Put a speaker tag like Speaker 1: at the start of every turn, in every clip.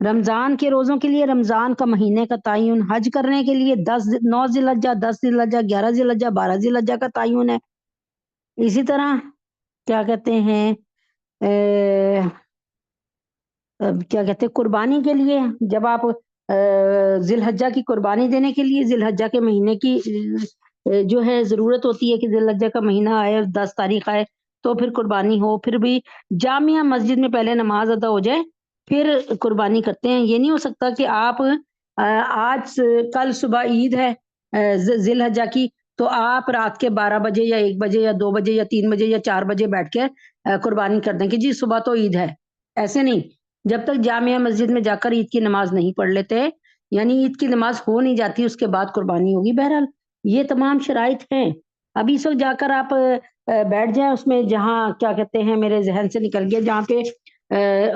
Speaker 1: رمضان کے روزوں کے لیے رمضان کا مہینے کا تعین، حج کرنے کے لیے 9 ذی الحجہ، 10 ذی الحجہ، 11 ذی الحجہ، 12 ذی الحجہ کا تعین ہے۔ اسی طرح کیا کہتے ہیں کیا کہتے ہیں قربانی کے لیے، جب آپ ذی الحجہ کی قربانی دینے کے لیے ذی الحجہ کے مہینے کی جو ہے ضرورت ہوتی ہے کہ ذی الحجہ کا مہینہ آئے، 10 تاریخ آئے تو پھر قربانی ہو، پھر بھی جامعہ مسجد میں پہلے نماز ادا ہو جائے پھر قربانی کرتے ہیں۔ یہ نہیں ہو سکتا کہ آپ آج کل صبح عید ہے ذی الحجہ کی، تو آپ رات کے 12 بجے یا 1 بجے یا 2 بجے یا 3 بجے یا 4 بجے بیٹھ کے قربانی کر دیں کہ جی صبح تو عید ہے۔ ایسے نہیں، جب تک جامعہ مسجد میں جا کر عید کی نماز نہیں پڑھ لیتے، یعنی عید کی نماز ہو نہیں جاتی، اس کے بعد قربانی ہوگی۔ بہرحال یہ تمام شرائط ہیں۔ ابھی اس وقت جا کر آپ بیٹھ جائیں اس میں، جہاں کیا کہتے ہیں میرے ذہن سے نکل گیا، جہاں پہ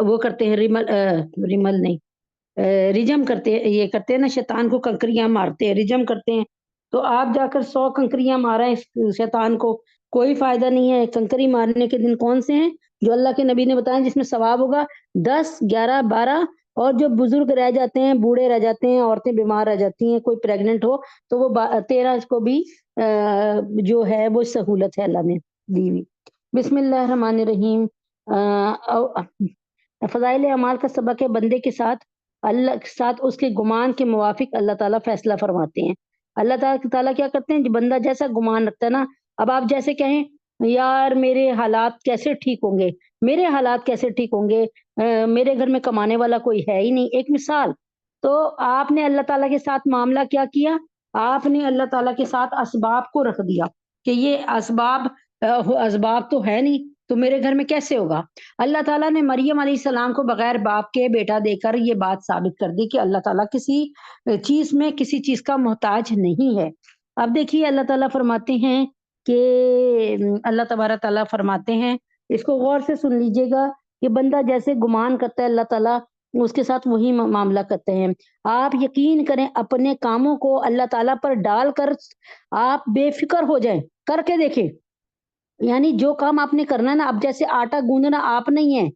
Speaker 1: وہ کرتے ہیں ریمل نہیں، رجم کرتے ہیں، یہ کرتے ہیں نا، شیطان کو کنکریاں مارتے ہیں، رجم کرتے ہیں، تو آپ جا کر 100 کنکریاں مارا ہے شیطان کو، کوئی فائدہ نہیں ہے۔ کنکری مارنے کے دن کون سے ہیں جو اللہ کے نبی نے بتایا جس میں ثواب ہوگا؟ 10، 11، 12، اور جو بزرگ رہ جاتے ہیں، بوڑھے رہ جاتے ہیں، عورتیں بیمار رہ جاتی ہیں، کوئی پریگننٹ ہو تو وہ 13 کو بھی جو ہے وہ سہولت ہے اللہ نے دی ہوئی۔ بسم اللہ الرحمن الرحیم۔ فضائل اعمال کا سبق ہے، بندے کے ساتھ اللہ کے ساتھ اس کے گمان کے موافق اللہ تعالیٰ فیصلہ فرماتے ہیں۔ اللہ تعالیٰ کیا کرتے ہیں؟ بندہ جیسا گمان رکھتا ہے نا، اب آپ جیسے کہیں یار میرے حالات کیسے ٹھیک ہوں گے، میرے حالات کیسے ٹھیک ہوں گے، میرے گھر میں کمانے والا کوئی ہے ہی نہیں، ایک مثال۔ تو آپ نے اللہ تعالیٰ کے ساتھ معاملہ کیا کیا؟ آپ نے اللہ تعالیٰ کے ساتھ اسباب کو رکھ دیا کہ یہ اسباب تو ہے نہیں، تو میرے گھر میں کیسے ہوگا؟ اللہ تعالیٰ نے مریم علیہ السلام کو بغیر باپ کے بیٹا دے کر یہ بات ثابت کر دی کہ اللہ تعالیٰ کسی چیز میں کسی چیز کا محتاج نہیں ہے۔ اب دیکھیے اللہ تعالیٰ فرماتے ہیں کہ اللہ تبارک تعالیٰ فرماتے ہیں، اس کو غور سے سن لیجئے گا، کہ بندہ جیسے گمان کرتا ہے اللہ تعالیٰ اس کے ساتھ وہی معاملہ کرتے ہیں۔ آپ یقین کریں، اپنے کاموں کو اللہ تعالیٰ پر ڈال کر آپ بے فکر ہو جائیں، کر کے دیکھیں، یعنی جو کام آپ نے کرنا ہے نا، اب جیسے آٹا گوندنا آپ نہیں ہے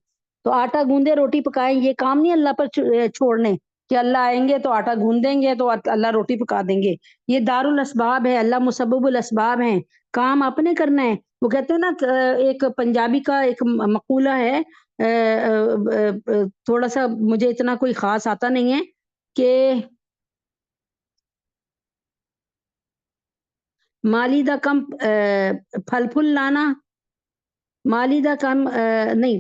Speaker 1: تو آٹا گوندے روٹی پکائیں، یہ کام نہیں اللہ پر چھوڑنے کہ اللہ آئیں گے تو آٹا گوند دیں گے تو اللہ روٹی پکا دیں گے۔ یہ دار الاسباب ہے، اللہ مسبب الاسباب ہیں، کام آپ نے کرنا ہے۔ وہ کہتے ہیں نا، ایک پنجابی کا ایک مقولہ ہے، تھوڑا سا مجھے اتنا کوئی خاص آتا نہیں ہے، کہ مالی دا کم پھل پھل لانا، مالی دا کم نہیں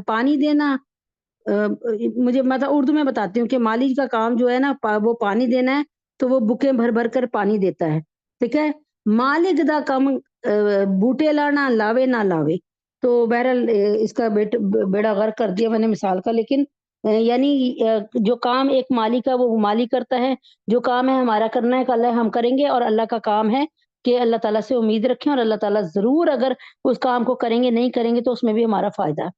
Speaker 1: پانی دینا، مجھے مطلب اردو میں بتاتی ہوں کہ مالی کا کام جو ہے نا وہ پانی دینا ہے، تو وہ بکیں بھر بھر کر پانی دیتا ہے، ٹھیک ہے۔ مالک دا کم بوٹے لانا، لاوے نہ لاوے۔ تو بہرحال اس کا بیڑا غرق کر دیا میں نے مثال کا، لیکن یعنی جو کام ایک مالی کا وہ مالی کرتا ہے، جو کام ہے ہمارا کرنا ہے کہ اللہ ہم کریں گے، اور اللہ کا کام ہے کہ اللہ تعالیٰ سے امید رکھیں، اور اللہ تعالیٰ ضرور اگر اس کام کو کریں گے، نہیں کریں گے تو اس میں بھی ہمارا فائدہ ہے۔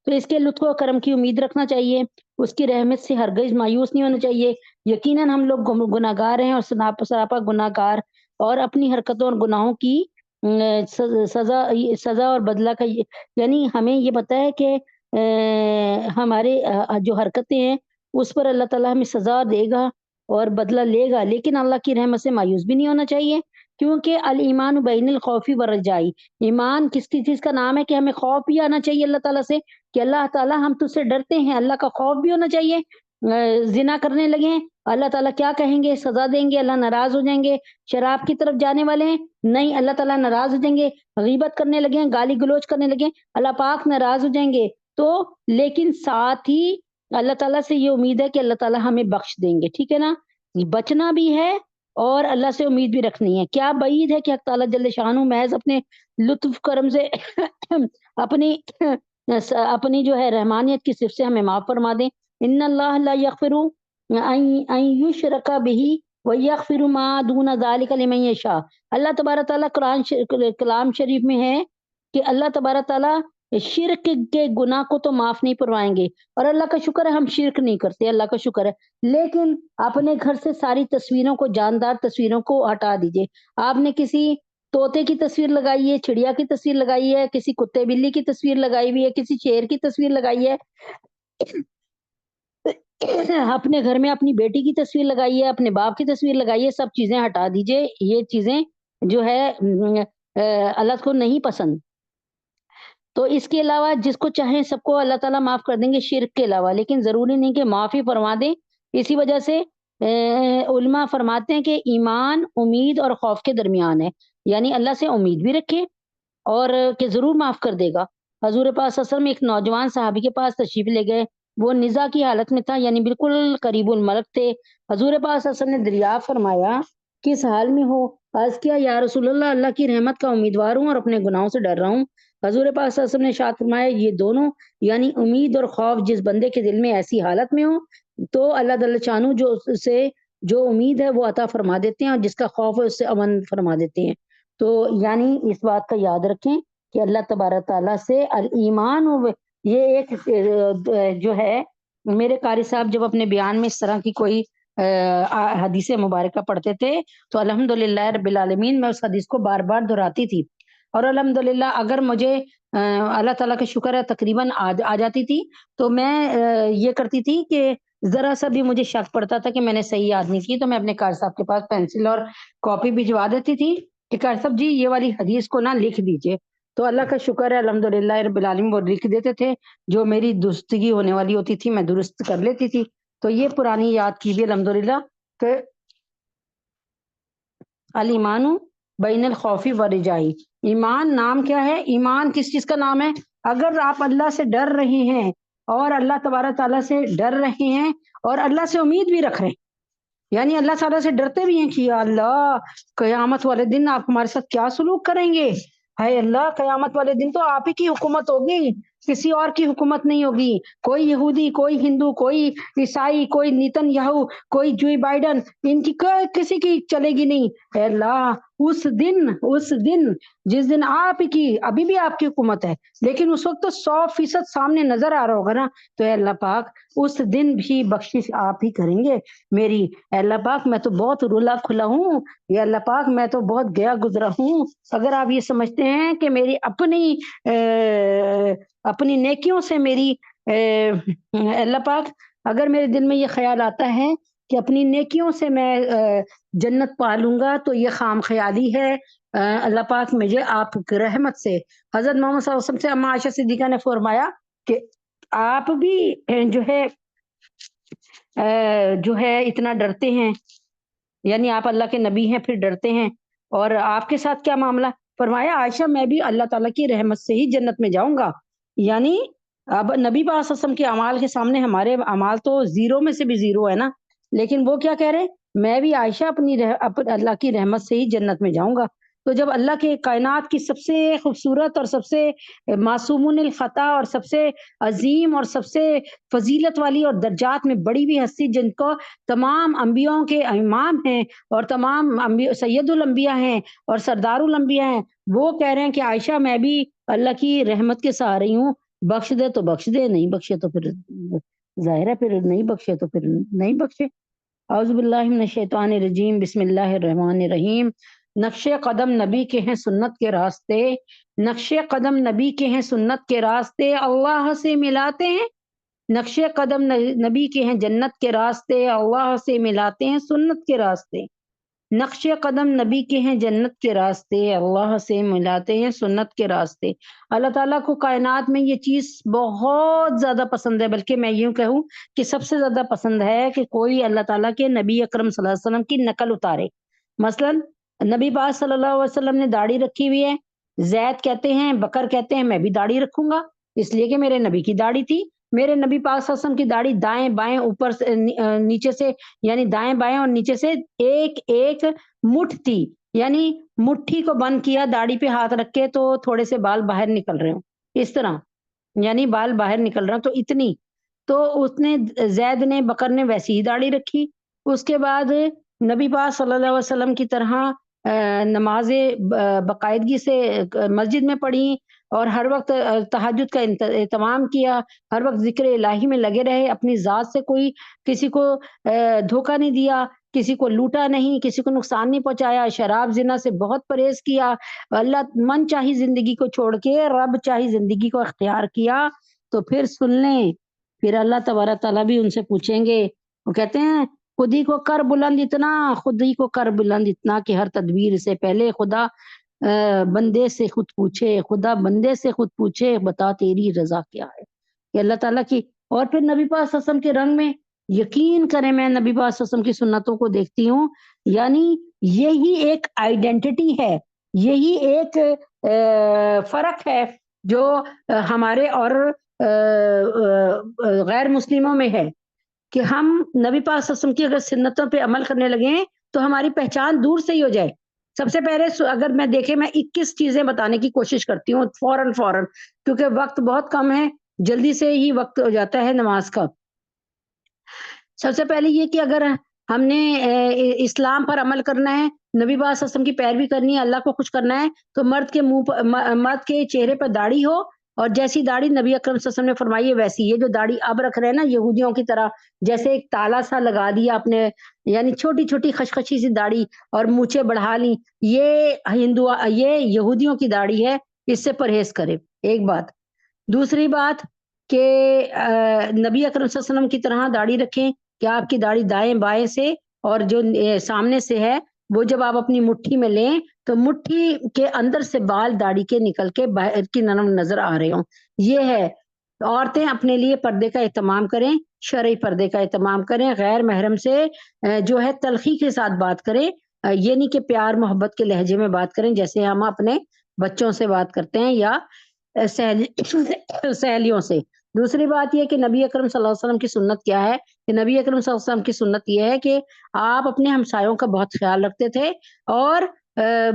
Speaker 1: تو اس کے لطف و کرم کی امید رکھنا چاہیے، اس کی رحمت سے ہرگز مایوس نہیں ہونا چاہیے۔ یقیناً ہم لوگ گناہگار ہیں، اور سراپا گناہگار، اور اپنی حرکتوں اور گناہوں کی سزا اور بدلہ کا یعنی ہمیں یہ پتہ ہے کہ ہمارے جو حرکتیں ہیں اس پر اللہ تعالیٰ ہمیں سزا دے گا اور بدلہ لے گا، لیکن اللہ کی رحمت سے مایوس بھی نہیں ہونا چاہیے، کیونکہ الایمان بین الخوف والرجائی، ایمان کس کی چیز کا نام ہے کہ ہمیں خوف بھی آنا چاہیے اللہ تعالیٰ سے، کہ اللہ تعالیٰ ہم تجھ سے ڈرتے ہیں، اللہ کا خوف بھی ہونا چاہیے۔ زنا کرنے لگے ہیں، اللہ تعالیٰ کیا کہیں گے؟ سزا دیں گے، اللہ ناراض ہو جائیں گے۔ شراب کی طرف جانے والے ہیں، نہیں، اللہ تعالیٰ ناراض ہو جائیں گے۔ غیبت کرنے لگے ہیں، گالی گلوچ کرنے لگے ہیں، اللہ پاک ناراض ہو جائیں گے۔ تو لیکن ساتھ ہی اللہ تعالیٰ سے یہ امید ہے کہ اللہ تعالیٰ ہمیں بخش دیں گے، ٹھیک ہے نا؟ بچنا بھی ہے اور اللہ سے امید بھی رکھنی ہے۔ کیا بعید ہے کہ حق تعالیٰ جل شانہ محض اپنے لطف کرم سے اپنی جو ہے رحمانیت کی صفت سے ہمیں معاف فرما دیں۔ ان اللہ لا یغفر ان یشرک بہ ویغفر ما دون ذلک لمن یشاء۔ اللہ تبارک تعالیٰ کلام شریف میں ہے کہ اللہ تبارک تعالیٰ شرک کے گناہ کو تو معاف نہیں فرمائیں گے، اور اللہ کا شکر ہے ہم شرک نہیں کرتے، اللہ کا شکر ہے، لیکن اپنے گھر سے ساری تصویروں کو، جاندار تصویروں کو ہٹا دیجئے۔ آپ نے کسی طوطے کی تصویر لگائی ہے، چڑیا کی تصویر لگائی ہے، کسی کتے بلی کی تصویر لگائی ہوئی ہے، کسی شیر کی تصویر لگائی ہے، اپنے گھر میں اپنی بیٹی کی تصویر لگائیے، اپنے باپ کی تصویر لگائیے، سب چیزیں ہٹا دیجیے، یہ چیزیں جو ہے اللہ کو نہیں پسند۔ تو اس کے علاوہ جس کو چاہیں سب کو اللہ تعالیٰ معاف کر دیں گے شرک کے علاوہ، لیکن ضروری نہیں کہ معاف ہی فرما دیں۔ اسی وجہ سے علماء فرماتے ہیں کہ ایمان امید اور خوف کے درمیان ہے، یعنی اللہ سے امید بھی رکھیں اور کہ ضرور معاف کر دے گا۔ حضور پاک صلی اللہ علیہ وسلم ایک نوجوان صحابی کے پاس تشریف لے گئے، وہ نزا کی حالت میں تھا، یعنی بالکل قریب الملک تھے۔ حضور پاک صلی اللہ علیہ وسلم نے دریافت فرمایا کس حال میں ہو؟ عرض کیا یا رسول اللہ کی رحمت کا امیدوار ہوں اور اپنے گناہوں سے ڈر رہا ہوں۔ حضور پاک صلی اللہ علیہ وسلم نے ارشاد فرمایا یہ دونوں یعنی امید اور خوف جس بندے کے دل میں ایسی حالت میں ہو تو اللہ جل شانہ جو اسے جو امید ہے وہ عطا فرما دیتے ہیں اور جس کا خوف ہے اس سے امن فرما دیتے ہیں۔ تو یعنی اس بات کا یاد رکھیں کہ اللہ تبارک تعالیٰ سے الایمان یہ ایک جو ہے میرے قاری صاحب جب اپنے بیان میں اس طرح کی کوئی حدیث مبارکہ پڑھتے تھے تو الحمدللہ رب العالمین میں اس حدیث کو بار بار دہراتی تھی، اور الحمدللہ اگر مجھے اللہ تعالیٰ کا شکر ہے تقریباً آ جاتی تھی تو میں یہ کرتی تھی کہ ذرا سا بھی مجھے شک پڑتا تھا کہ میں نے صحیح یاد نہیں کی تو میں اپنے قاری صاحب کے پاس پینسل اور کاپی بھجوا دیتی تھی کہ قاری صاحب جی یہ والی حدیث کو نہ لکھ دیجیے، تو اللہ کا شکر ہے الحمدللہ رب العالمین وہ لکھ دیتے تھے، جو میری درستگی ہونے والی ہوتی تھی میں درست کر لیتی تھی۔ تو یہ پرانی یاد کیجیے الحمدللہ کہ الایمان بین الخوفی و رجائی، ایمان نام کیا ہے؟ ایمان کس چیز کا نام ہے؟ اگر آپ اللہ سے ڈر رہے ہیں اور اللہ تبارک تعالیٰ سے ڈر رہے ہیں اور اللہ سے امید بھی رکھ رہے ہیں، یعنی اللہ تعالیٰ سے ڈرتے بھی ہیں کہ یا اللہ قیامت والے دن آپ ہمارے ساتھ کیا سلوک کریں گے، ہے اللہ قیامت والے دن تو آپ ہی کی حکومت ہوگی، کسی اور کی حکومت نہیں ہوگی، کوئی یہودی کوئی ہندو کوئی عیسائی کوئی نیتن یاہو کوئی جو بائیڈن ان کی کسی کی چلے گی نہیں، اے اللہ اس دن جس دن آپ کی ابھی بھی آپ کی حکومت ہے لیکن اس وقت تو 100% سامنے نظر آ رہا ہوگا نا، تو اے اللہ پاک اس دن بھی بخشش آپ ہی کریں گے میری، اے اللہ پاک میں تو بہت رولا کھلا ہوں، یا اللہ پاک میں تو بہت گیا گزرا ہوں، اگر آپ یہ سمجھتے ہیں کہ میری اپنی نیکیوں سے میری اللہ پاک اگر میرے دل میں یہ خیال آتا ہے کہ اپنی نیکیوں سے میں جنت پا لوں گا تو یہ خام خیالی ہے۔ اللہ پاک مجھے آپ کی رحمت سے حضرت محمد صلی اللہ علیہ وسلم سے اما عائشہ صدیقہ نے فرمایا کہ آپ بھی جو ہے اتنا ڈرتے ہیں، یعنی آپ اللہ کے نبی ہیں پھر ڈرتے ہیں، اور آپ کے ساتھ کیا معاملہ؟ فرمایا عائشہ میں بھی اللہ تعالیٰ کی رحمت سے ہی جنت میں جاؤں گا، یعنی اب نبی پاک صلی اللہ علیہ وسلم کے اعمال کے سامنے ہمارے اعمال تو زیرو میں سے بھی زیرو ہے نا، لیکن وہ کیا کہہ رہے میں بھی عائشہ اللہ کی رحمت سے ہی جنت میں جاؤں گا۔ تو جب اللہ کے کائنات کی سب سے خوبصورت اور سب سے معصومون الخطا اور سب سے عظیم اور سب سے فضیلت والی اور درجات میں بڑی ہوئی ہستی جن کو تمام انبیاء کے امام ہیں اور تمام سید الانبیاء ہیں اور سردار الانبیاء ہیں، وہ کہہ رہے ہیں کہ عائشہ میں بھی اللہ کی رحمت کے سہارے ہی ہوں، بخش دے تو بخش دے، نہیں بخشے تو پھر ظاہر ہے پھر نہیں بخشے تو پھر نہیں بخشے۔ اعوذ باللہ من الشیطان الرجیم، بسم اللہ الرحمن الرحیم۔ نقش قدم نبی کے ہیں سنت کے راستے، نقش قدم نبی کے ہیں سنت کے راستے اللہ سے ملاتے ہیں، نقش قدم نبی کے ہیں جنت کے راستے اللہ سے ملاتے ہیں سنت کے راستے، نقش قدم نبی کے ہیں جنت کے راستے اللہ سے ملاتے ہیں سنت کے راستے۔ اللہ تعالیٰ کو کائنات میں یہ چیز بہت زیادہ پسند ہے، بلکہ میں یوں کہوں کہ سب سے زیادہ پسند ہے کہ کوئی اللہ تعالیٰ کے نبی اکرم صلی اللہ علیہ وسلم کی نقل اتارے۔ مثلا نبی پاک صلی اللہ علیہ وسلم نے داڑھی رکھی ہوئی ہے، زید کہتے ہیں بکر کہتے ہیں میں بھی داڑھی رکھوں گا اس لیے کہ میرے نبی کی داڑھی تھی، میرے نبی پاک صلی اللہ علیہ وسلم کی داڑھی دائیں بائیں اوپر سے نیچے سے یعنی دائیں بائیں اور نیچے سے ایک ایک مٹھ تھی، یعنی مٹھی کو بند کیا داڑھی پہ ہاتھ رکھ کے تو تھوڑے سے بال باہر نکل رہے ہوں اس طرح، یعنی بال باہر نکل رہے ہوں تو اتنی، تو اس نے زید نے بکر نے ویسی ہی داڑھی رکھی۔ اس کے بعد نبی پاک صلی اللہ علیہ وسلم کی طرح نماز باقاعدگی سے مسجد میں پڑھی اور ہر وقت تہجد کا اہتمام کیا، ہر وقت ذکر الہی میں لگے رہے، اپنی ذات سے کوئی کسی کو دھوکہ نہیں دیا، کسی کو لوٹا نہیں، کسی کو نقصان نہیں پہنچایا، شراب زنا سے بہت پرہیز کیا، اللہ من چاہی زندگی کو چھوڑ کے رب چاہی زندگی کو اختیار کیا۔ تو پھر سن لیں پھر اللہ تبارک تعالیٰ بھی ان سے پوچھیں گے، وہ کہتے ہیں خود ہی کو کر بلند اتنا، خود ہی کو کر بلند اتنا کہ ہر تدبیر سے پہلے خدا بندے سے خود پوچھے، خدا بندے سے خود پوچھے بتا تیری رضا کیا ہے، کہ اللہ تعالیٰ کی۔ اور پھر نبی پاک صلی اللہ علیہ وسلم کے رنگ میں یقین کریں، میں نبی پاک صلی اللہ علیہ وسلم کی سنتوں کو دیکھتی ہوں، یعنی یہی ایک آئیڈینٹی ہے، یہی ایک فرق ہے جو ہمارے اور غیر مسلموں میں ہے، کہ ہم نبی پاک صلی اللہ علیہ وسلم کی اگر سنتوں پہ عمل کرنے لگیں تو ہماری پہچان دور سے ہی ہو جائے۔ سب سے پہلے اگر میں دیکھیں، میں 21 چیزیں بتانے کی کوشش کرتی ہوں فوراً، کیونکہ وقت بہت کم ہے، جلدی سے ہی وقت ہو جاتا ہے نماز کا۔ سب سے پہلے یہ کہ اگر ہم نے اسلام پر عمل کرنا ہے، نبی پاک صلی اللہ علیہ وسلم کی پیروی کرنی ہے، اللہ کو خوش کرنا ہے، تو مرد کے چہرے پر داڑھی ہو، اور جیسی داڑھی نبی اکرم صلی اللہ علیہ وسلم نے فرمائی ہے ویسی۔ یہ جو داڑھی اب رکھ رہے ہیں نا یہودیوں کی طرح، جیسے ایک تالا سا لگا دیا اپنے، یعنی چھوٹی چھوٹی خشخشی سی داڑھی اور مونچھیں بڑھا لی، یہ یہودیوں کی داڑھی ہے، اس سے پرہیز کرے، ایک بات۔ دوسری بات کہ نبی اکرم صلی اللہ علیہ وسلم کی طرح داڑھی رکھیں کہ آپ کی داڑھی دائیں بائیں سے اور جو سامنے سے ہے وہ جب آپ اپنی مٹھی میں لیں تو مٹھی کے اندر سے بال داڑھی کے نکل کے باہر کی نرم نظر آ رہے ہوں۔ یہ ہے، عورتیں اپنے لیے پردے کا اہتمام کریں، شرعی پردے کا اہتمام کریں، غیر محرم سے جو ہے تلخی کے ساتھ بات کریں، یہ نہیں کہ پیار محبت کے لہجے میں بات کریں جیسے ہم اپنے بچوں سے بات کرتے ہیں یا سہیلیوں سے۔ دوسری بات یہ کہ نبی اکرم صلی اللہ علیہ وسلم کی سنت کیا ہے، کہ نبی اکرم صلی اللہ علیہ وسلم کی سنت یہ ہے کہ آپ اپنے ہمسایوں کا بہت خیال رکھتے تھے، اور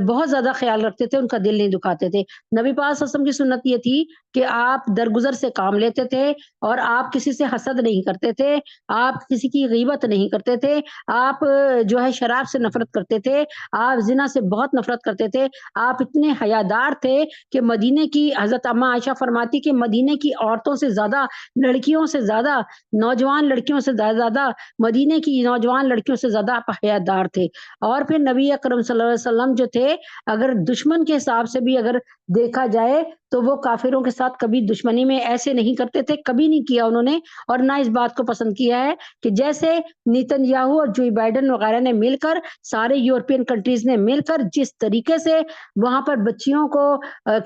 Speaker 1: بہت زیادہ خیال رکھتے تھے، ان کا دل نہیں دکھاتے تھے۔ نبی پاک صلی اللہ علیہ وسلم کی سنت یہ تھی کہ آپ درگزر سے کام لیتے تھے، اور آپ کسی سے حسد نہیں کرتے تھے، آپ کسی کی غیبت نہیں کرتے تھے، آپ جو ہے شراب سے نفرت کرتے تھے، آپ زنا سے بہت نفرت کرتے تھے، آپ اتنے حیادار تھے کہ مدینے کی حضرت اما عائشہ فرماتی کہ مدینے کی عورتوں سے زیادہ، لڑکیوں سے زیادہ، نوجوان لڑکیوں سے زیادہ، مدینے کی نوجوان لڑکیوں سے زیادہ آپ حیادار تھے۔ اور پھر نبی اکرم صلی اللہ علیہ وسلم جو تھے، اگر دشمن کے حساب سے بھی اگر دیکھا جائے تو وہ کافروں کے ساتھ کبھی دشمنی میں ایسے نہیں کرتے تھے، کبھی نہیں کیا انہوں نے، اور نہ اس بات کو پسند کیا ہے کہ جیسے نیتن یاہو اور جو بائیڈن وغیرہ نے مل کر، سارے یورپین کنٹریز نے مل کر جس طریقے سے وہاں پر بچیوں کو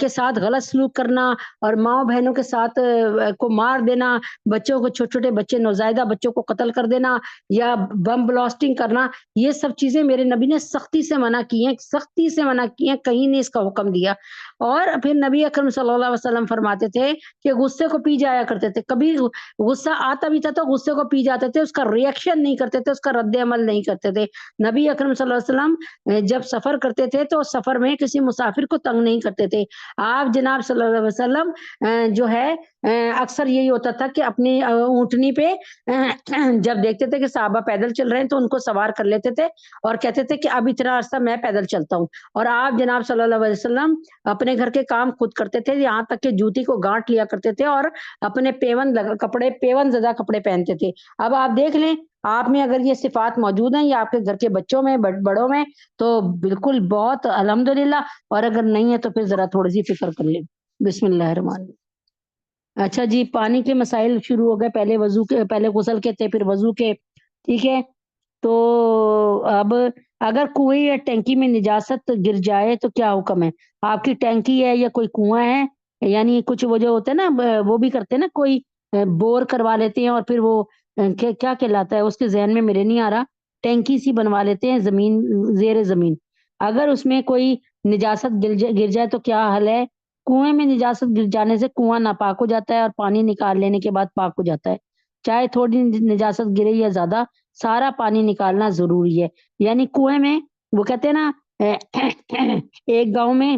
Speaker 1: کے ساتھ غلط سلوک کرنا، اور ماں بہنوں کے ساتھ کو مار دینا، بچوں کو، چھوٹے چھوٹے بچے، نوزائیدہ بچوں کو قتل کر دینا یا بم بلاسٹنگ کرنا، یہ سب چیزیں میرے نبی نے سختی سے منع کی ہیں، سختی سے منع کی ہیں، کہیں نہیں اس کا حکم دیا۔ اور پھر نبی اکرم صلی اللہ علیہ وسلم فرماتے تھے کہ غصے کو پی جایا کرتے تھے، کبھی غصہ آتا بھی تھا تو غصے کو پی جاتے تھے، اس کا ریئیکشن نہیں کرتے تھے، اس کا رد عمل نہیں کرتے تھے۔ نبی اکرم صلی اللہ علیہ وسلم جب سفر کرتے تھے تو سفر میں کسی مسافر کو تنگ نہیں کرتے تھے۔ آپ جناب صلی اللہ علیہ وسلم جو ہے اکثر یہی ہوتا تھا کہ اپنی اونٹنی پہ جب دیکھتے تھے کہ صحابہ پیدل چل رہے ہیں تو ان کو سوار کر لیتے تھے اور کہتے تھے کہ اب اتنا عرصہ میں پیدل چلتا ہوں، اور آپ جناب صلی اللہ علیہ وسلم اپنے گھر کے کام خود کرتے تھے، یہاں تک کہ جوتی کو گانٹ لیا کرتے تھے اور اپنے پیون زدہ کپڑے پہنتے تھے۔ اب آپ دیکھ لیں آپ میں اگر یہ صفات موجود ہیں یا آپ کے گھر کے بچوں میں، بڑوں میں، تو بالکل بہت الحمدللہ، اور اگر نہیں ہے تو پھر ذرا تھوڑی سی فکر کر لیں۔ بسم اللہ الرحمن الرحیم۔ اچھا جی، پانی کے مسائل شروع ہو گئے، پہلے وضو کے، پہلے غسل کے تھے، پھر وضو کے، ٹھیک ہے۔ تو اب اگر کنویں یا ٹینکی میں نجاست گر جائے تو کیا حکم ہے؟ آپ کی ٹینکی ہے یا کوئی کنواں ہے، یعنی کچھ وہ جو ہوتے ہیں نا، وہ بھی کرتے ہیں نا، کوئی بور کروا لیتے ہیں اور پھر وہ کیا کہلاتا ہے، اس کے ذہن میں میرے نہیں آ رہا، ٹینکی سی بنوا لیتے ہیں زمین، زیر زمین۔ اگر اس میں کوئی نجاست گر جائے تو کیا حل ہے؟ کنویں میں نجاست گر جانے سے کنواں ناپاک ہو جاتا ہے اور پانی نکال لینے کے بعد پاک ہو جاتا ہے، چاہے تھوڑی نجاست گرے یا زیادہ، سارا پانی نکالنا ضروری ہے۔ یعنی کنویں میں، وہ کہتے ہیں نا ایک گاؤں میں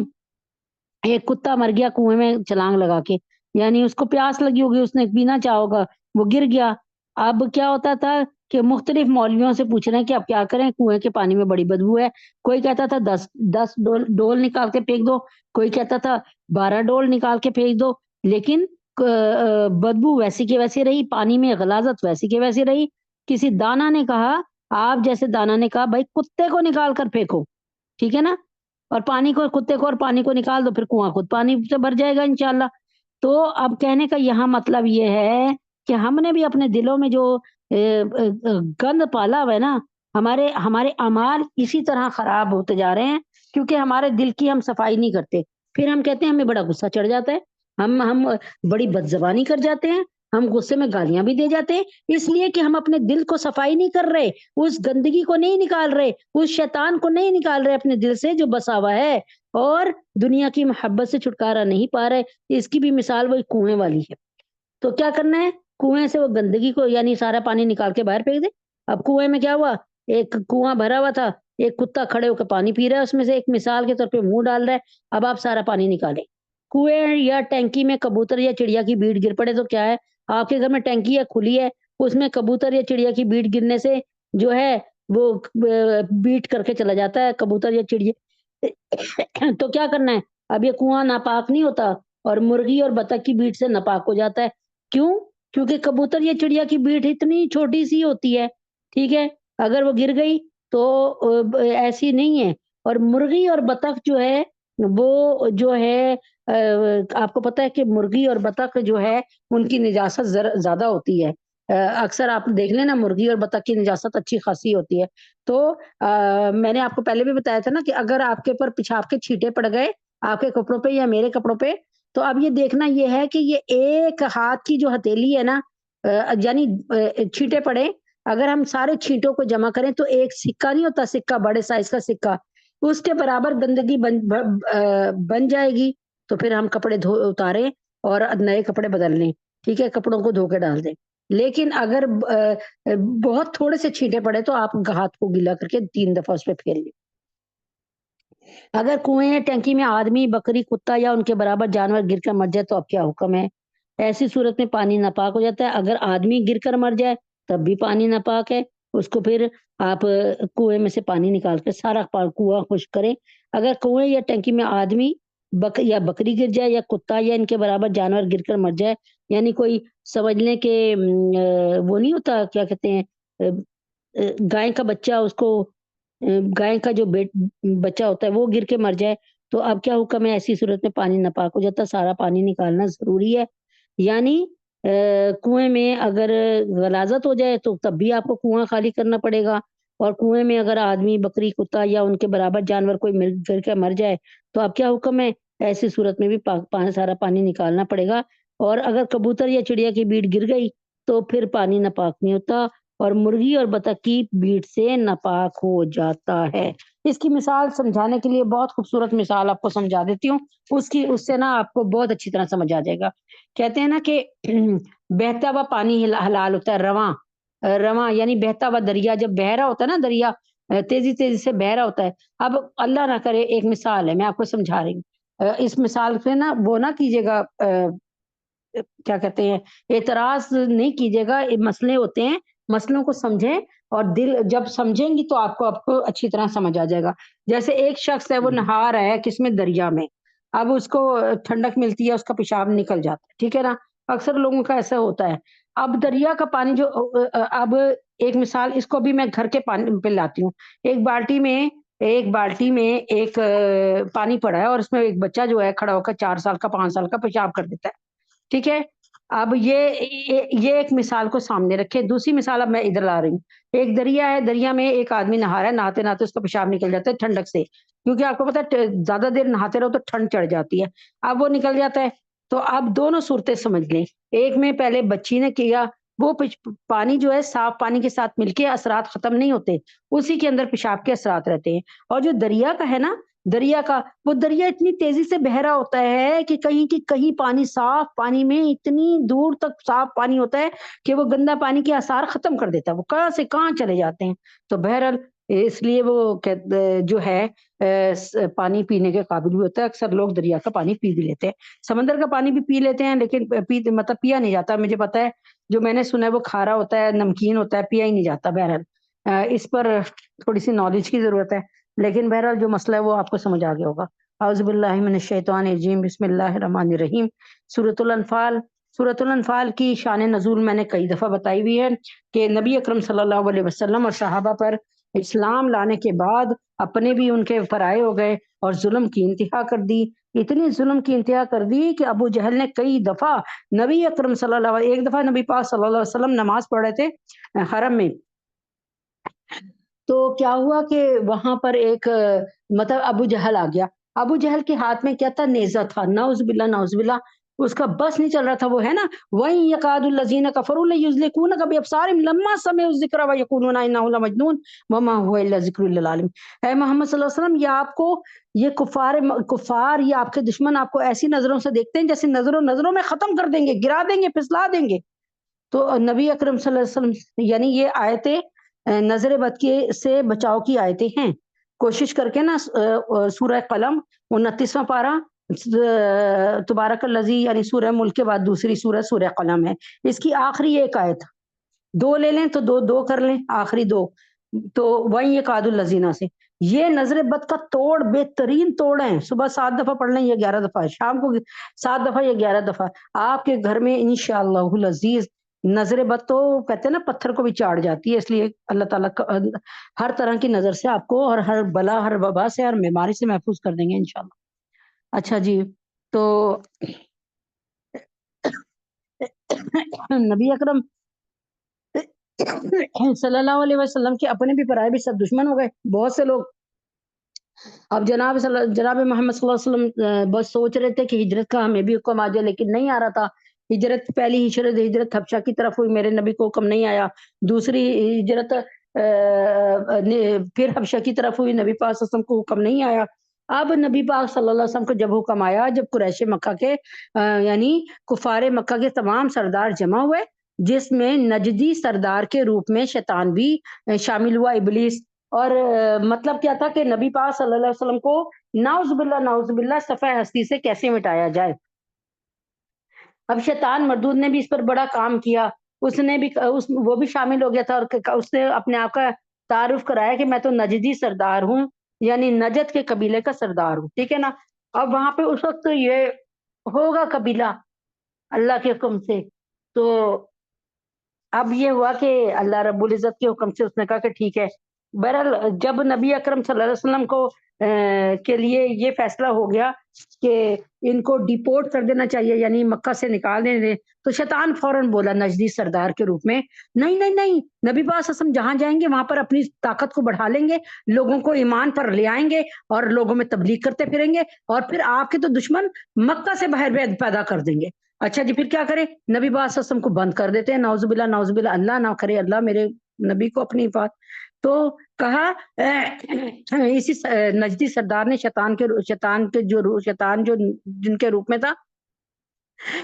Speaker 1: ایک کتا مر گیا کنویں میں چھلانگ لگا کے، یعنی اس کو پیاس لگی ہوگی، اس نے پینا چاہا ہوگا، وہ گر گیا۔ اب کیا ہوتا تھا کہ مختلف مولویوں سے پوچھ رہے ہیں کہ اب کیا کریں، کنویں کے پانی میں بڑی بدبو ہے، کوئی کہتا تھا 10 ڈول نکال کے پھینک دو، کوئی کہتا تھا 12 ڈول نکال کے پھینک دو، لیکن بدبو ویسی کی ویسی رہی، پانی میں غلاظت ویسی کی ویسی رہی۔ کسی دانا نے کہا، آپ جیسے دانا نے کہا بھائی کتے کو نکال کر پھینکو، ٹھیک ہے نا، اور پانی کو، کتے کو اور پانی کو نکال دو، پھر کنواں خود پانی سے بھر جائے گا انشاءاللہ۔ تو اب کہنے کا یہاں مطلب یہ ہے کہ ہم نے بھی اپنے دلوں میں جو گند پالا ہوا ہے نا، ہمارے اعمال اسی طرح خراب ہوتے جا رہے ہیں، کیونکہ ہمارے دل کی ہم صفائی نہیں کرتے۔ پھر ہم کہتے ہیں ہمیں بڑا غصہ چڑھ جاتا ہے، ہم بڑی بدزبانی کر جاتے ہیں، ہم غصے میں گالیاں بھی دے جاتے ہیں، اس لیے کہ ہم اپنے دل کو صفائی نہیں کر رہے، اس گندگی کو نہیں نکال رہے، اس شیطان کو نہیں نکال رہے اپنے دل سے جو بسا ہوا ہے، اور دنیا کی محبت سے چھٹکارا نہیں پا رہے۔ اس کی بھی مثال وہی کنویں والی ہے۔ تو کیا کرنا ہے؟ کنویں سے وہ گندگی کو یعنی سارا پانی نکال کے باہر پھینک دے۔ اب کنویں میں کیا ہوا؟ ایک کنواں بھرا ہوا تھا، ایک کتا کھڑے ہو کے پانی پی رہا ہے، اس میں سے ایک مثال کے طور پہ منہ ڈال رہا ہے۔ اب آپ سارا پانی نکالیں، کنویں یا ٹینکی میں کبوتر یا چڑیا کی بیٹ گر پڑے تو کیا ہے؟ آپ کے گھر میں ٹینکی ہے کھلی ہے، اس میں کبوتر یا چڑیا کی بیٹ گرنے سے جو ہے وہ بیٹ کر کے چلا جاتا ہے کبوتر یا چڑیا۔ تو کیا کرنا ہے؟ اب یہ کنواں ناپاک نہیں ہوتا، اور مرغی اور بطخ کی بیٹ سے ناپاک ہو جاتا ہے۔ کیوں؟ کیونکہ کبوتر یا چڑیا کی بیٹ اتنی چھوٹی سی ہوتی ہے، ٹھیک ہے؟ اگر وہ گر گئی تو ایسی نہیں ہے۔ اور مرغی اور بطخ جو ہے وہ جو ہے آپ کو پتہ ہے کہ مرغی اور بطخ جو ہے ان کی نجاست زیادہ ہوتی ہے۔ اکثر آپ دیکھ لیں نا، مرغی اور بطخ کی نجاست اچھی خاصی ہوتی ہے۔ تو میں نے آپ کو پہلے بھی بتایا تھا نا کہ اگر آپ کے اوپر پیشاب کے چھینٹے پڑ گئے آپ کے کپڑوں پہ یا میرے کپڑوں پہ، تو اب یہ دیکھنا یہ ہے کہ یہ ایک ہاتھ کی جو ہتھیلی ہے نا، یعنی چھینٹے پڑے، اگر ہم سارے چھینٹوں کو جمع کریں تو ایک سکہ نہیں ہوتا، سکہ بڑے سائز کا سکہ، اس کے برابر گندگی بن جائے گی۔ تو پھر ہم کپڑے اتاریں اور نئے کپڑے بدل لیں، ٹھیک ہے؟ کپڑوں کو دھو کے ڈال دیں۔ لیکن اگر بہت تھوڑے سے چھینٹے پڑے تو آپ ہاتھ کو گیلا کر کے 3 دفعہ اس پہ پھیر لیں۔ اگر کنویں یا ٹینکی میں آدمی، بکری، کتا یا ان کے برابر جانور گر کر مر جائے تو اب کیا حکم ہے؟ ایسی صورت میں پانی ناپاک ہو جاتا ہے۔ اگر آدمی گر کر مر جائے تب بھی پانی ناپاک ہے، اس کو پھر آپ کنویں میں سے پانی نکال کے سارا کنواں خشک کریں۔ اگر کنویں یا ٹینکی میں آدمی یا بکری گر جائے یا کتا یا ان کے برابر جانور گر کر مر جائے، یعنی کوئی سمجھ لیں کہ وہ نہیں ہوتا، کیا کہتے ہیں، گائے کا بچہ، اس کو گائے کا جو بچہ ہوتا ہے وہ گر کے مر جائے تو اب کیا حکم ہے؟ ایسی صورت میں پانی ناپاک ہو جاتا ہے، سارا پانی نکالنا ضروری ہے۔ یعنی کنویں میں اگر غلاظت ہو جائے تو تب بھی آپ کو کنواں خالی کرنا پڑے گا، اور کنویں میں اگر آدمی، بکری، کتا یا ان کے برابر جانور کوئی گر کے مر جائے تو اب کیا حکم ہے؟ ایسی صورت میں بھی سارا پانی نکالنا پڑے گا۔ اور اگر کبوتر یا چڑیا کی بیٹ گر گئی تو پھر پانی ناپاک نہیں ہوتا، اور مرغی اور بطخ کی بیٹ سے ناپاک ہو جاتا ہے۔ اس کی مثال سمجھانے کے لیے بہت خوبصورت مثال آپ کو سمجھا دیتی ہوں، اس سے نا آپ کو بہت اچھی طرح سمجھ آ جائے گا۔ کہتے ہیں نا کہ بہتا ہوا پانی حلال ہوتا ہے، رواں رواں یعنی بہتا ہوا دریا جب بہہ رہا ہوتا ہے نا، دریا تیزی تیزی سے بہہ رہا ہوتا ہے۔ اب اللہ نہ کرے، ایک مثال ہے میں آپ کو سمجھا رہی ہوں، اس مثال پہ نا وہ نہ کیجیے گا، کیا کہتے ہیں، اعتراض نہیں کیجیے گا، یہ مسئلے ہوتے ہیں، مسئلوں کو سمجھیں، اور دل جب سمجھیں گی تو آپ کو اچھی طرح سمجھ آ جائے گا۔ جیسے ایک شخص ہے وہ نہا رہا ہے کس میں؟ دریا میں، اب اس کو ٹھنڈک ملتی ہے، اس کا پیشاب نکل جاتا ہے، ٹھیک ہے نا؟ اکثر لوگوں کا ایسا ہوتا ہے۔ اب دریا کا پانی جو اب ایک مثال اس کو بھی میں گھر کے پانی پہ لاتی ہوں۔ ایک بالٹی میں ایک پانی پڑا ہے، اور اس میں ایک بچہ جو ہے کھڑا ہو کر 4 سال کا 5 سال کا پیشاب کر دیتا ہے، ٹھیک ہے؟ اب یہ ایک مثال کو سامنے رکھے، دوسری مثال اب میں ادھر لا رہی ہوں۔ ایک دریا ہے، دریا میں ایک آدمی نہا رہا ہے، نہاتے نہاتے اس کا پیشاب نکل جاتا ہے ٹھنڈک سے، کیونکہ آپ کو پتا ہے زیادہ دیر نہاتے رہو تو ٹھنڈ چڑھ جاتی ہے، اب وہ نکل جاتا ہے۔ تو آپ دونوں صورتیں سمجھ لیں، ایک میں پہلے بچی نے کیا، وہ پانی جو ہے صاف پانی کے ساتھ مل کے اثرات ختم نہیں ہوتے، اسی کے اندر پیشاب کے اثرات رہتے ہیں۔ اور جو دریا کا ہے نا، وہ دریا اتنی تیزی سے بہ رہا ہوتا ہے کہ کہیں پانی، صاف پانی میں اتنی دور تک صاف پانی ہوتا ہے کہ وہ گندا پانی کے آثار ختم کر دیتا ہے، وہ کہاں سے کہاں چلے جاتے ہیں۔ تو بہرحال اس لیے وہ جو ہے پانی پینے کے قابل بھی ہوتا ہے، اکثر لوگ دریا کا پانی پی بھی لیتے ہیں، سمندر کا پانی بھی پی لیتے ہیں، لیکن مطلب پیا نہیں جاتا، مجھے پتا ہے، جو میں نے سنا ہے وہ کھارا ہوتا ہے، نمکین ہوتا ہے، پیا ہی نہیں جاتا۔ بہرحال اس پر تھوڑی سی نالج کی ضرورت ہے، لیکن بہرحال جو مسئلہ ہے وہ آپ کو سمجھ آ گیا ہوگا۔ اعوذ باللہ من الشیطان الرجیم، بسم اللہ الرحمن الرحیم۔ سورۃ الانفال کی شان نزول میں نے کئی دفعہ بتائی ہوئی ہے کہ نبی اکرم صلی اللہ علیہ وسلم اور صحابہ پر اسلام لانے کے بعد اپنے بھی ان کے فرائے ہو گئے اور ظلم کی انتہا کر دی، اتنی ظلم کی انتہا کر دی کہ ابو جہل نے کئی دفعہ نبی اکرم صلی اللہ علیہ، ایک دفعہ نبی پاک صلی اللہ علیہ وسلم نماز پڑھ رہے تھے حرم میں، تو کیا ہوا کہ وہاں پر ایک مطلب ابو جہل آ گیا. ابو جہل کے ہاتھ میں کیا تھا؟ نیزہ تھا. نعوذ باللہ نعوذ باللہ. اس کا بس نہیں چل رہا تھا. وہ ہے نا وَإِن يَكَادُ الَّذِينَ كَفَرُوا لَيُزْلِقُونَكَ بِأَبْصَارِهِمْ لَمَّا سَمِعُوا الذِّكْرَ وَيَقُولُونَ إِنَّهُ لَمَجْنُونٌ وَمَا هُوَ إِلَّا ذِكْرٌ لِّلْعَالَمِينَ. اے محمد صلی اللہ علیہ وسلم، یہ آپ کو یہ کفار یا آپ کے دشمن آپ کو ایسی نظروں سے دیکھتے ہیں جیسے نظروں میں ختم کر دیں گے، گرا دیں گے، پھسلا دیں گے. تو نبی اکرم صلی اللہ علیہ وسلم یعنی یہ آیتیں نظر بد کے سے بچاؤ کی آیتیں ہیں. کوشش کر کے نا سورہ قلم 29واں پارہ تبارک الذی یعنی سورہ ملک کے بعد دوسری سورہ سورہ قلم ہے. اس کی آخری ایک آیت دو لے لیں تو دو کر لیں، آخری دو تو وہیں یہ قاد الذین سے یہ نظر بد کا توڑ بہترین توڑ ہے. صبح 7 دفعہ پڑھ لیں یا 11 دفعہ، شام کو 7 دفعہ یا 11 دفعہ، آپ کے گھر میں انشاءاللہ العزیز نظر بد تو کہتے ہیں نا پتھر کو بھی چاڑ جاتی ہے. اس لیے اللہ تعالیٰ ہر طرح کی نظر سے آپ کو اور ہر بلا ہر وبا سے ہر بیماری سے محفوظ کر دیں گے انشاءاللہ. اچھا جی، تو نبی اکرم صلی اللہ علیہ وسلم کے اپنے بھی پرائے بھی سب دشمن ہو گئے بہت سے لوگ. اب جناب محمد صلی اللہ علیہ وسلم بس سوچ رہے تھے کہ ہجرت کا ہمیں بھی حکم آ جائے، لیکن نہیں آ رہا تھا. پہلی ہجرت حبشہ کی طرف ہوئی، میرے نبی کو حکم نہیں آیا. دوسری ہجرت پھر حبشہ کی طرف ہوئی، نبی پاک صلی اللہ علیہ وسلم کو حکم نہیں آیا. اب نبی پاک صلی اللہ علیہ وسلم کو جب حکم آیا، جب قریش مکہ کے یعنی کفار مکہ کے تمام سردار جمع ہوئے، جس میں نجدی سردار کے روپ میں شیطان بھی شامل ہوا، ابلیس. اور مطلب کیا تھا کہ نبی پاک صلی اللہ علیہ وسلم کو نعوذ باللہ صفحہ ہستی سے کیسے مٹایا جائے. اب شیطان مردود نے بھی اس پر بڑا کام کیا. اس نے بھی وہ بھی شامل ہو گیا تھا، اور اس نے اپنے آپ کا تعارف کرایا کہ میں تو نجدی سردار ہوں، یعنی نجد کے قبیلے کا سردار ہوں. ٹھیک ہے نا. اب وہاں پہ اس وقت یہ ہوگا قبیلہ اللہ کے حکم سے. تو اب یہ ہوا کہ اللہ رب العزت کے حکم سے اس نے کہا کہ ٹھیک ہے. بہرحال جب نبی اکرم صلی اللہ علیہ وسلم کو کے لیے یہ فیصلہ ہو گیا کہ ان کو ڈیپورٹ کر دینا چاہیے، یعنی مکہ سے نکال دیں، تو شیطان فوراً بولا نجدی سردار کے روپ میں، نہیں نہیں نہیں، نبی پاک صلی اللہ علیہ وسلم جہاں جائیں گے وہاں پر اپنی طاقت کو بڑھا لیں گے، لوگوں کو ایمان پر لے آئیں گے اور لوگوں میں تبلیغ کرتے پھریں گے، اور پھر آپ کے تو دشمن مکہ سے باہر پیدا کر دیں گے. اچھا جی، پھر کیا کریں؟ نبی پاک صلی اللہ علیہ وسلم کو بند کر دیتے ہیں. نعوذ باللہ، اللہ نہ کرے اللہ میرے نبی کو اپنی حفاظت. تو کہا اسی نجدی سردار نے شیطان جو جن کے روپ میں تھا،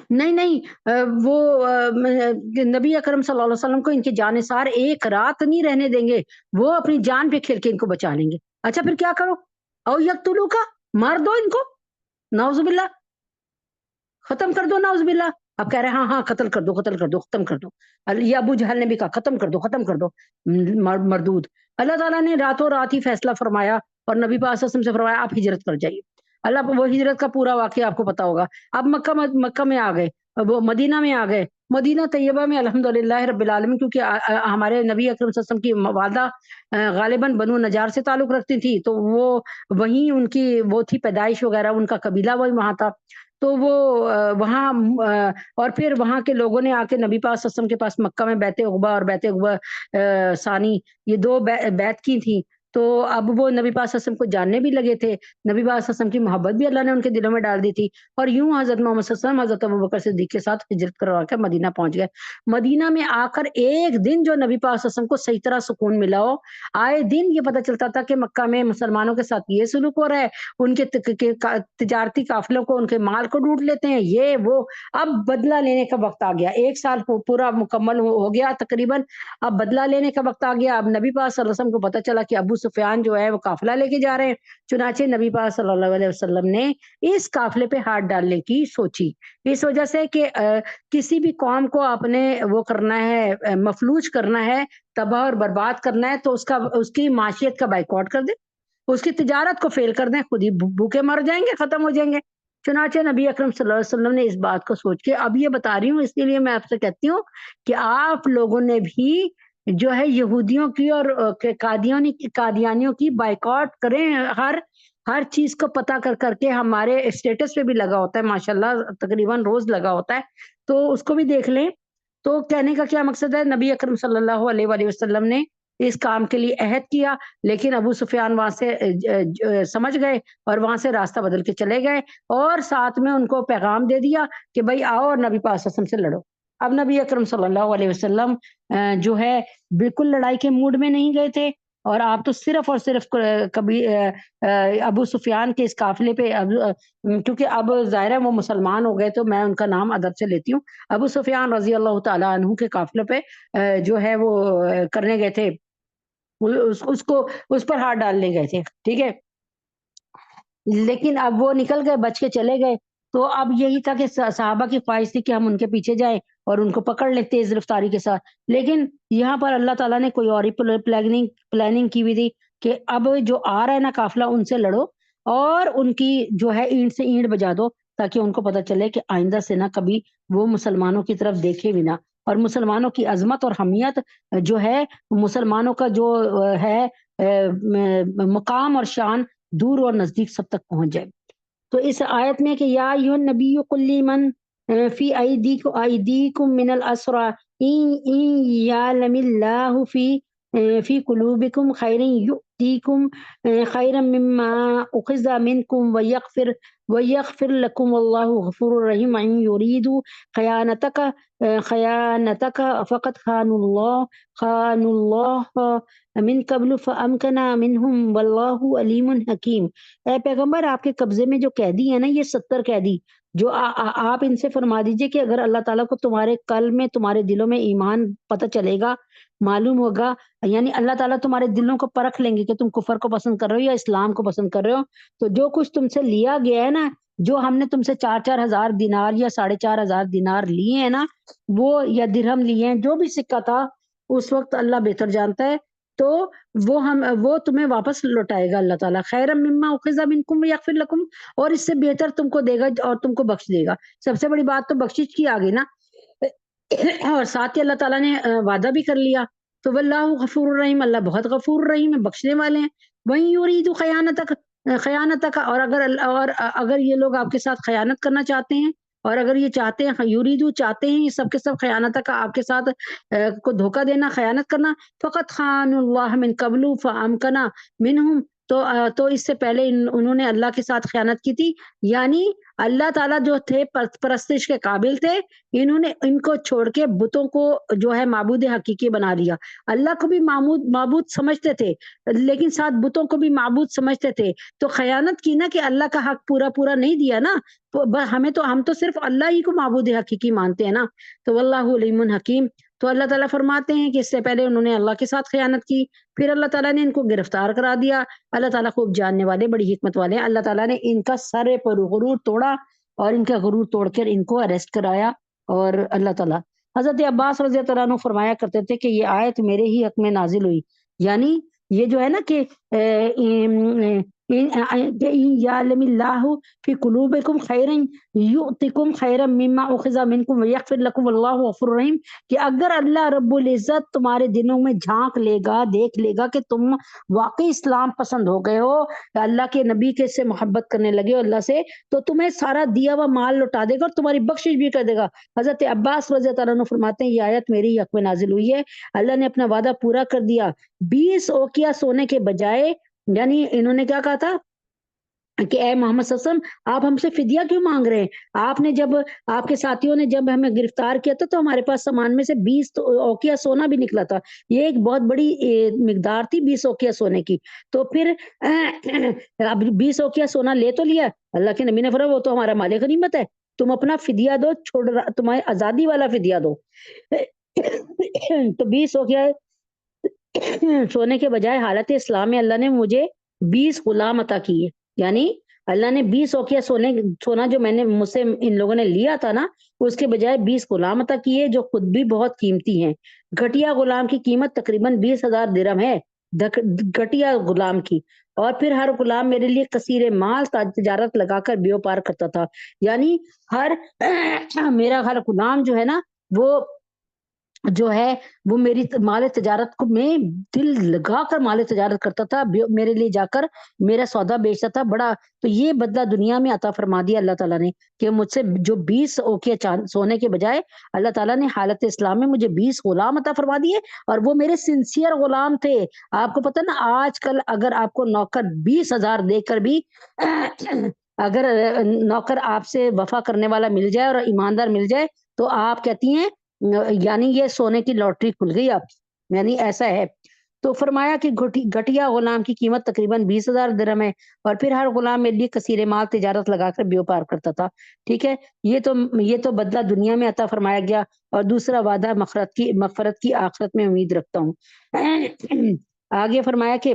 Speaker 1: نہیں نہیں وہ نبی اکرم صلی اللہ علیہ وسلم کو ان کی جانثار ایک رات نہیں رہنے دیں گے، وہ اپنی جان پہ کھیل کے ان کو بچا لیں گے. اچھا پھر کیا کرو؟ او یقتلوا کا مار دو ان کو، نعوذ باللہ ختم کر دو، نعوذ باللہ. اب کہہ رہے ہیں ہاں قتل کر دو ختم کر دو. یہ ابو جہل نے بھی کہا ختم کر دو مردود. اللہ تعالیٰ نے راتوں رات ہی فیصلہ فرمایا اور نبی پاک صلی اللہ علیہ وسلم سے فرمایا آپ ہجرت کر جائیے. اللہ وہ ہجرت کا پورا واقعہ آپ کو پتا ہوگا. اب مکہ میں آ گئے، وہ مدینہ میں آ گئے. مدینہ طیبہ میں الحمدللہ رب العالمین، کیونکہ ہمارے نبی اکرم صلی اللہ علیہ وسلم کی والدہ غالباً بنو نجار سے تعلق رکھتی تھی، تو وہ وہیں ان کی وہ تھی پیدائش وغیرہ، ان کا قبیلہ وہی وہاں تھا. تو وہ وہاں اور پھر وہاں کے لوگوں نے آ کے نبی پاک صلی اللہ علیہ وسلم کے پاس مکہ میں بیت عقبہ اور بیت عقبہ ثانی یہ دو بیت کی تھی. تو اب وہ نبی پاک صلی اللہ علیہ وسلم کو جاننے بھی لگے تھے، نبی پاک صلی اللہ علیہ وسلم کی محبت بھی اللہ نے ان کے دلوں میں ڈال دی تھی. اور یوں حضرت محمد صلی اللہ علیہ وسلم حضرت ابوبکر صدیق کے ساتھ ہجرت کروا کے مدینہ پہنچ گئے. مدینہ میں آ کر ایک دن جو نبی پاک صلی اللہ علیہ وسلم کو صحیح طرح سکون ملا ہو، آئے دن یہ پتہ چلتا تھا کہ مکہ میں مسلمانوں کے ساتھ یہ سلوک ہو رہا ہے، ان کے تجارتی قافلوں کو، ان کے مال کو ڈوٹ لیتے ہیں، یہ وہ. اب بدلہ لینے کا وقت آ گیا، 1 سال پورا مکمل ہو گیا تقریباً. اب بدلہ لینے کا وقت آ گیا. اب نبی پاک صلی اللہ علیہ وسلم کو پتہ چلا کہ ابو سفیان جو ہے وہ قافلہ لے کے جا رہے ہیں. چنانچہ نبی پاک صلی اللہ علیہ وسلم نے اس قافلے پہ ہاتھ ڈالنے کی سوچی، اس وجہ سے کہ کسی بھی قوم کو آپ نے وہ کرنا ہے، مفلوج کرنا ہے، تباہ اور برباد کرنا ہے، تو اس کی معاشیت کا بائیکاٹ کر دیں، اس کی تجارت کو فیل کر دیں، خود ہی بھوکے مر جائیں گے، ختم ہو جائیں گے. چنانچہ نبی اکرم صلی اللہ علیہ وسلم نے اس بات کو سوچ کے، اب یہ بتا رہی ہوں اس کے لیے میں آپ سے کہتی ہوں کہ آپ لوگوں نے بھی جو ہے یہودیوں کی اور قادیانیوں کی بائیکاٹ کریں، ہر ہر چیز کو پتہ کر کر کے ہمارے اسٹیٹس پہ بھی لگا ہوتا ہے ماشاءاللہ، تقریباً روز لگا ہوتا ہے، تو اس کو بھی دیکھ لیں۔ تو کہنے کا کیا مقصد ہے، نبی اکرم صلی اللہ علیہ وآلہ وسلم نے اس کام کے لیے عہد کیا، لیکن ابو سفیان وہاں سے سمجھ گئے اور وہاں سے راستہ بدل کے چلے گئے، اور ساتھ میں ان کو پیغام دے دیا کہ بھائی آؤ اور نبی پاک صلی اللہ علیہ وسلم سے لڑو۔ اب نبی اکرم صلی اللہ علیہ وسلم جو ہے بالکل لڑائی کے موڈ میں نہیں گئے تھے، اور آپ تو صرف اور صرف کبھی ابو سفیان کے اس قافلے پہ کیونکہ اب ظاہر ہے وہ مسلمان ہو گئے تو میں ان کا نام ادب سے لیتی ہوں، ابو سفیان رضی اللہ تعالیٰ عنہ کے قافلے پہ جو ہے وہ کرنے گئے تھے، اس کو اس پر ہاتھ ڈالنے گئے تھے، ٹھیک ہے، لیکن اب وہ نکل گئے، بچ کے چلے گئے۔ تو اب یہی تھا کہ صحابہ کی خواہش تھی کہ ہم ان کے پیچھے جائیں اور ان کو پکڑ لیں تیز رفتاری کے ساتھ، لیکن یہاں پر اللہ تعالیٰ نے کوئی اور ہی پلاننگ کی ہوئی تھی کہ اب جو آ رہا ہے نا قافلہ، ان سے لڑو اور ان کی جو ہے اینٹ سے اینٹ بجا دو، تاکہ ان کو پتہ چلے کہ آئندہ سے نہ کبھی وہ مسلمانوں کی طرف دیکھے بھی نہ، اور مسلمانوں کی عظمت اور حمیت جو ہے، مسلمانوں کا جو ہے مقام اور شان دور اور نزدیک سب تک پہنچ جائے۔ تو اس آیت میں کہ یا ایھا النبی قل لمن فی ایدیکم من الاسری ان یعلم اللہ فی قلوبکم خیرا یؤتیکم خیرا مما اخذ منکم ویغفر لکم واللہ غفور رحیم، ان یریدوا خیانتک فقد خانوا اللہ من قبل فامکن منہم واللہ علیم حکیم۔ اے پیغمبر، آپ کے قبضے میں جو قیدی ہیں نا، یہ 70 قیدی، جو آپ ان سے فرما دیجئے کہ اگر اللہ تعالیٰ کو تمہارے قلب میں، تمہارے دلوں میں ایمان پتہ چلے گا، معلوم ہوگا، یعنی اللہ تعالیٰ تمہارے دلوں کو پرکھ لیں گے کہ تم کفر کو پسند کر رہے ہو یا اسلام کو پسند کر رہے ہو، تو جو کچھ تم سے لیا گیا ہے نا، جو ہم نے تم سے 4,000 دینار یا 4,500 دینار لیے ہیں نا، وہ یا درہم لیے ہیں، جو بھی سکہ تھا اس وقت اللہ بہتر جانتا ہے، تو وہ تمہیں واپس لوٹائے گا اللہ تعالیٰ، خیرا مما اخذ منکم ویغفر لکم، اور اس سے بہتر تم کو دے گا اور تم کو بخش دے گا۔ سب سے بڑی بات تو بخشش کی آگے نا، اور ساتھ ہی اللہ تعالیٰ نے وعدہ بھی کر لیا، تو واللہ غفور الرحیم، اللہ بہت غفور رحیم ہے، بخشنے والے ہیں۔ وَإِن يُرِيدُوا خیانتک، اور اگر یہ لوگ آپ کے ساتھ خیانت کرنا چاہتے ہیں، اور اگر یہ چاہتے ہیں، یریدو چاہتے ہیں، یہ سب کے سب خیانتک، آپ کے ساتھ کو دھوکہ دینا، خیانت کرنا، فقط خان اللہ من قبل فامکن منہم، تو اس سے پہلے انہوں نے اللہ کے ساتھ خیانت کی تھی، یعنی اللہ تعالیٰ جو تھے پرستش کے قابل تھے، انہوں نے ان کو چھوڑ کے بتوں کو جو ہے معبود حقیقی بنا لیا، اللہ کو بھی معبود سمجھتے تھے لیکن ساتھ بتوں کو بھی معبود سمجھتے تھے، تو خیانت کی نا کہ اللہ کا حق پورا نہیں دیا نا، ہم تو صرف اللہ ہی کو معبود حقیقی مانتے ہیں نا، تو واللہ علیم حکیم۔ تو اللہ تعالیٰ فرماتے ہیں کہ اس سے پہلے انہوں نے اللہ کے ساتھ خیانت کی، پھر اللہ تعالیٰ نے ان کو گرفتار کرا دیا، اللہ تعالیٰ خوب جاننے والے، بڑی حکمت والے ہیں، اللہ تعالیٰ نے ان کا سر پر غرور توڑا اور ان کا غرور توڑ کر ان کو اریسٹ کرایا، اور اللہ تعالیٰ، حضرت عباس رضی اللہ عنہ فرمایا کرتے تھے کہ یہ آیت میرے ہی حق میں نازل ہوئی، یعنی یہ جو ہے نا کہ یعلم اللہ فی قلوبکم خیرا یؤتکم خیرا مما اخذ منکم ویغفر لکم واللہ غفور رحیم، کہ اگر اللہ رب العزت تمہارے دلوں میں جھانک لے گا، دیکھ لے گا کہ تم واقعی اسلام پسند ہو گئے ہو، اللہ کے نبی کے سے محبت کرنے لگے ہو اللہ سے، تو تمہیں سارا دیا ہوا مال لوٹا دے گا اور تمہاری بخشش بھی کر دے گا۔ حضرت عباس رضی اللہ عنہ فرماتے ہیں یہ آیت میری حق میں نازل ہوئی ہے، اللہ نے اپنا وعدہ پورا کر دیا، 20 اوقیہ سونے کے بجائے، یعنی انہوں نے کیا کہا تھا کہ اے محمد صلی اللہ علیہ وسلم، آپ ہم سے فدیہ کیوں مانگ رہے ہیں؟ آپ نے جب آپ کے ساتھیوں نے جب ہمیں گرفتار کیا تھا تو ہمارے پاس سامان میں سے 20 اوقیہ سونا بھی نکلا تھا، یہ ایک بہت بڑی مقدار تھی 20 اوقیہ سونے کی، تو پھر اب 20 اوقیہ سونا لے تو لیا، اللہ کے نبی نے فرمایا وہ تو ہمارا مال غنیمت ہے، تم اپنا فدیہ دو، تمہاری آزادی والا فدیہ دو۔ تو 20 اوقیہ سونے کے بجائے حالت اسلام میں اللہ نے مجھے 20 غلام عطا کیے، یعنی اللہ نے 20 اوقیہ سونا جو میں نے مجھ سے ان لوگوں نے لیا تھا نا، اس کے بجائے 20 غلام عطا کیے جو خود بھی بہت قیمتی ہیں، گھٹیا غلام کی قیمت تقریباً 20,000 درہم ہے، گھٹیا غلام کی، اور پھر ہر غلام میرے لیے کثیر مال تجارت لگا کر بیو پار کرتا تھا، یعنی میرا ہر غلام جو ہے نا وہ جو ہے وہ میری مال تجارت کو میں دل لگا کر مال تجارت کرتا تھا، میرے لیے جا کر میرا سودا بیچتا تھا بڑا۔ تو یہ بدلہ دنیا میں عطا فرما دیا اللہ تعالیٰ نے کہ مجھ سے جو 20 اوقیہ سونے کے بجائے اللہ تعالیٰ نے حالت اسلام میں مجھے 20 غلام عطا فرما دیے، اور وہ میرے سنسیئر غلام تھے۔ آپ کو پتہ نا آج کل اگر آپ کو نوکر 20,000 دے کر بھی اگر نوکر آپ سے وفا کرنے والا مل جائے اور ایماندار مل جائے تو آپ کہتی ہیں یعنی یہ سونے کی لاٹری کھل گئی آپ کی، یعنی ایسا ہے۔ تو فرمایا کہ گھٹیا غلام کی قیمت تقریباً 20,000 درہم ہے، اور پھر ہر غلام میرے لیے کثیر مال تجارت لگا کر بیوپار کرتا تھا۔ ٹھیک ہے، یہ تو بدلہ دنیا میں عطا فرمایا گیا، اور دوسرا وعدہ مغفرت کی آخرت میں امید رکھتا ہوں۔ آگے فرمایا کہ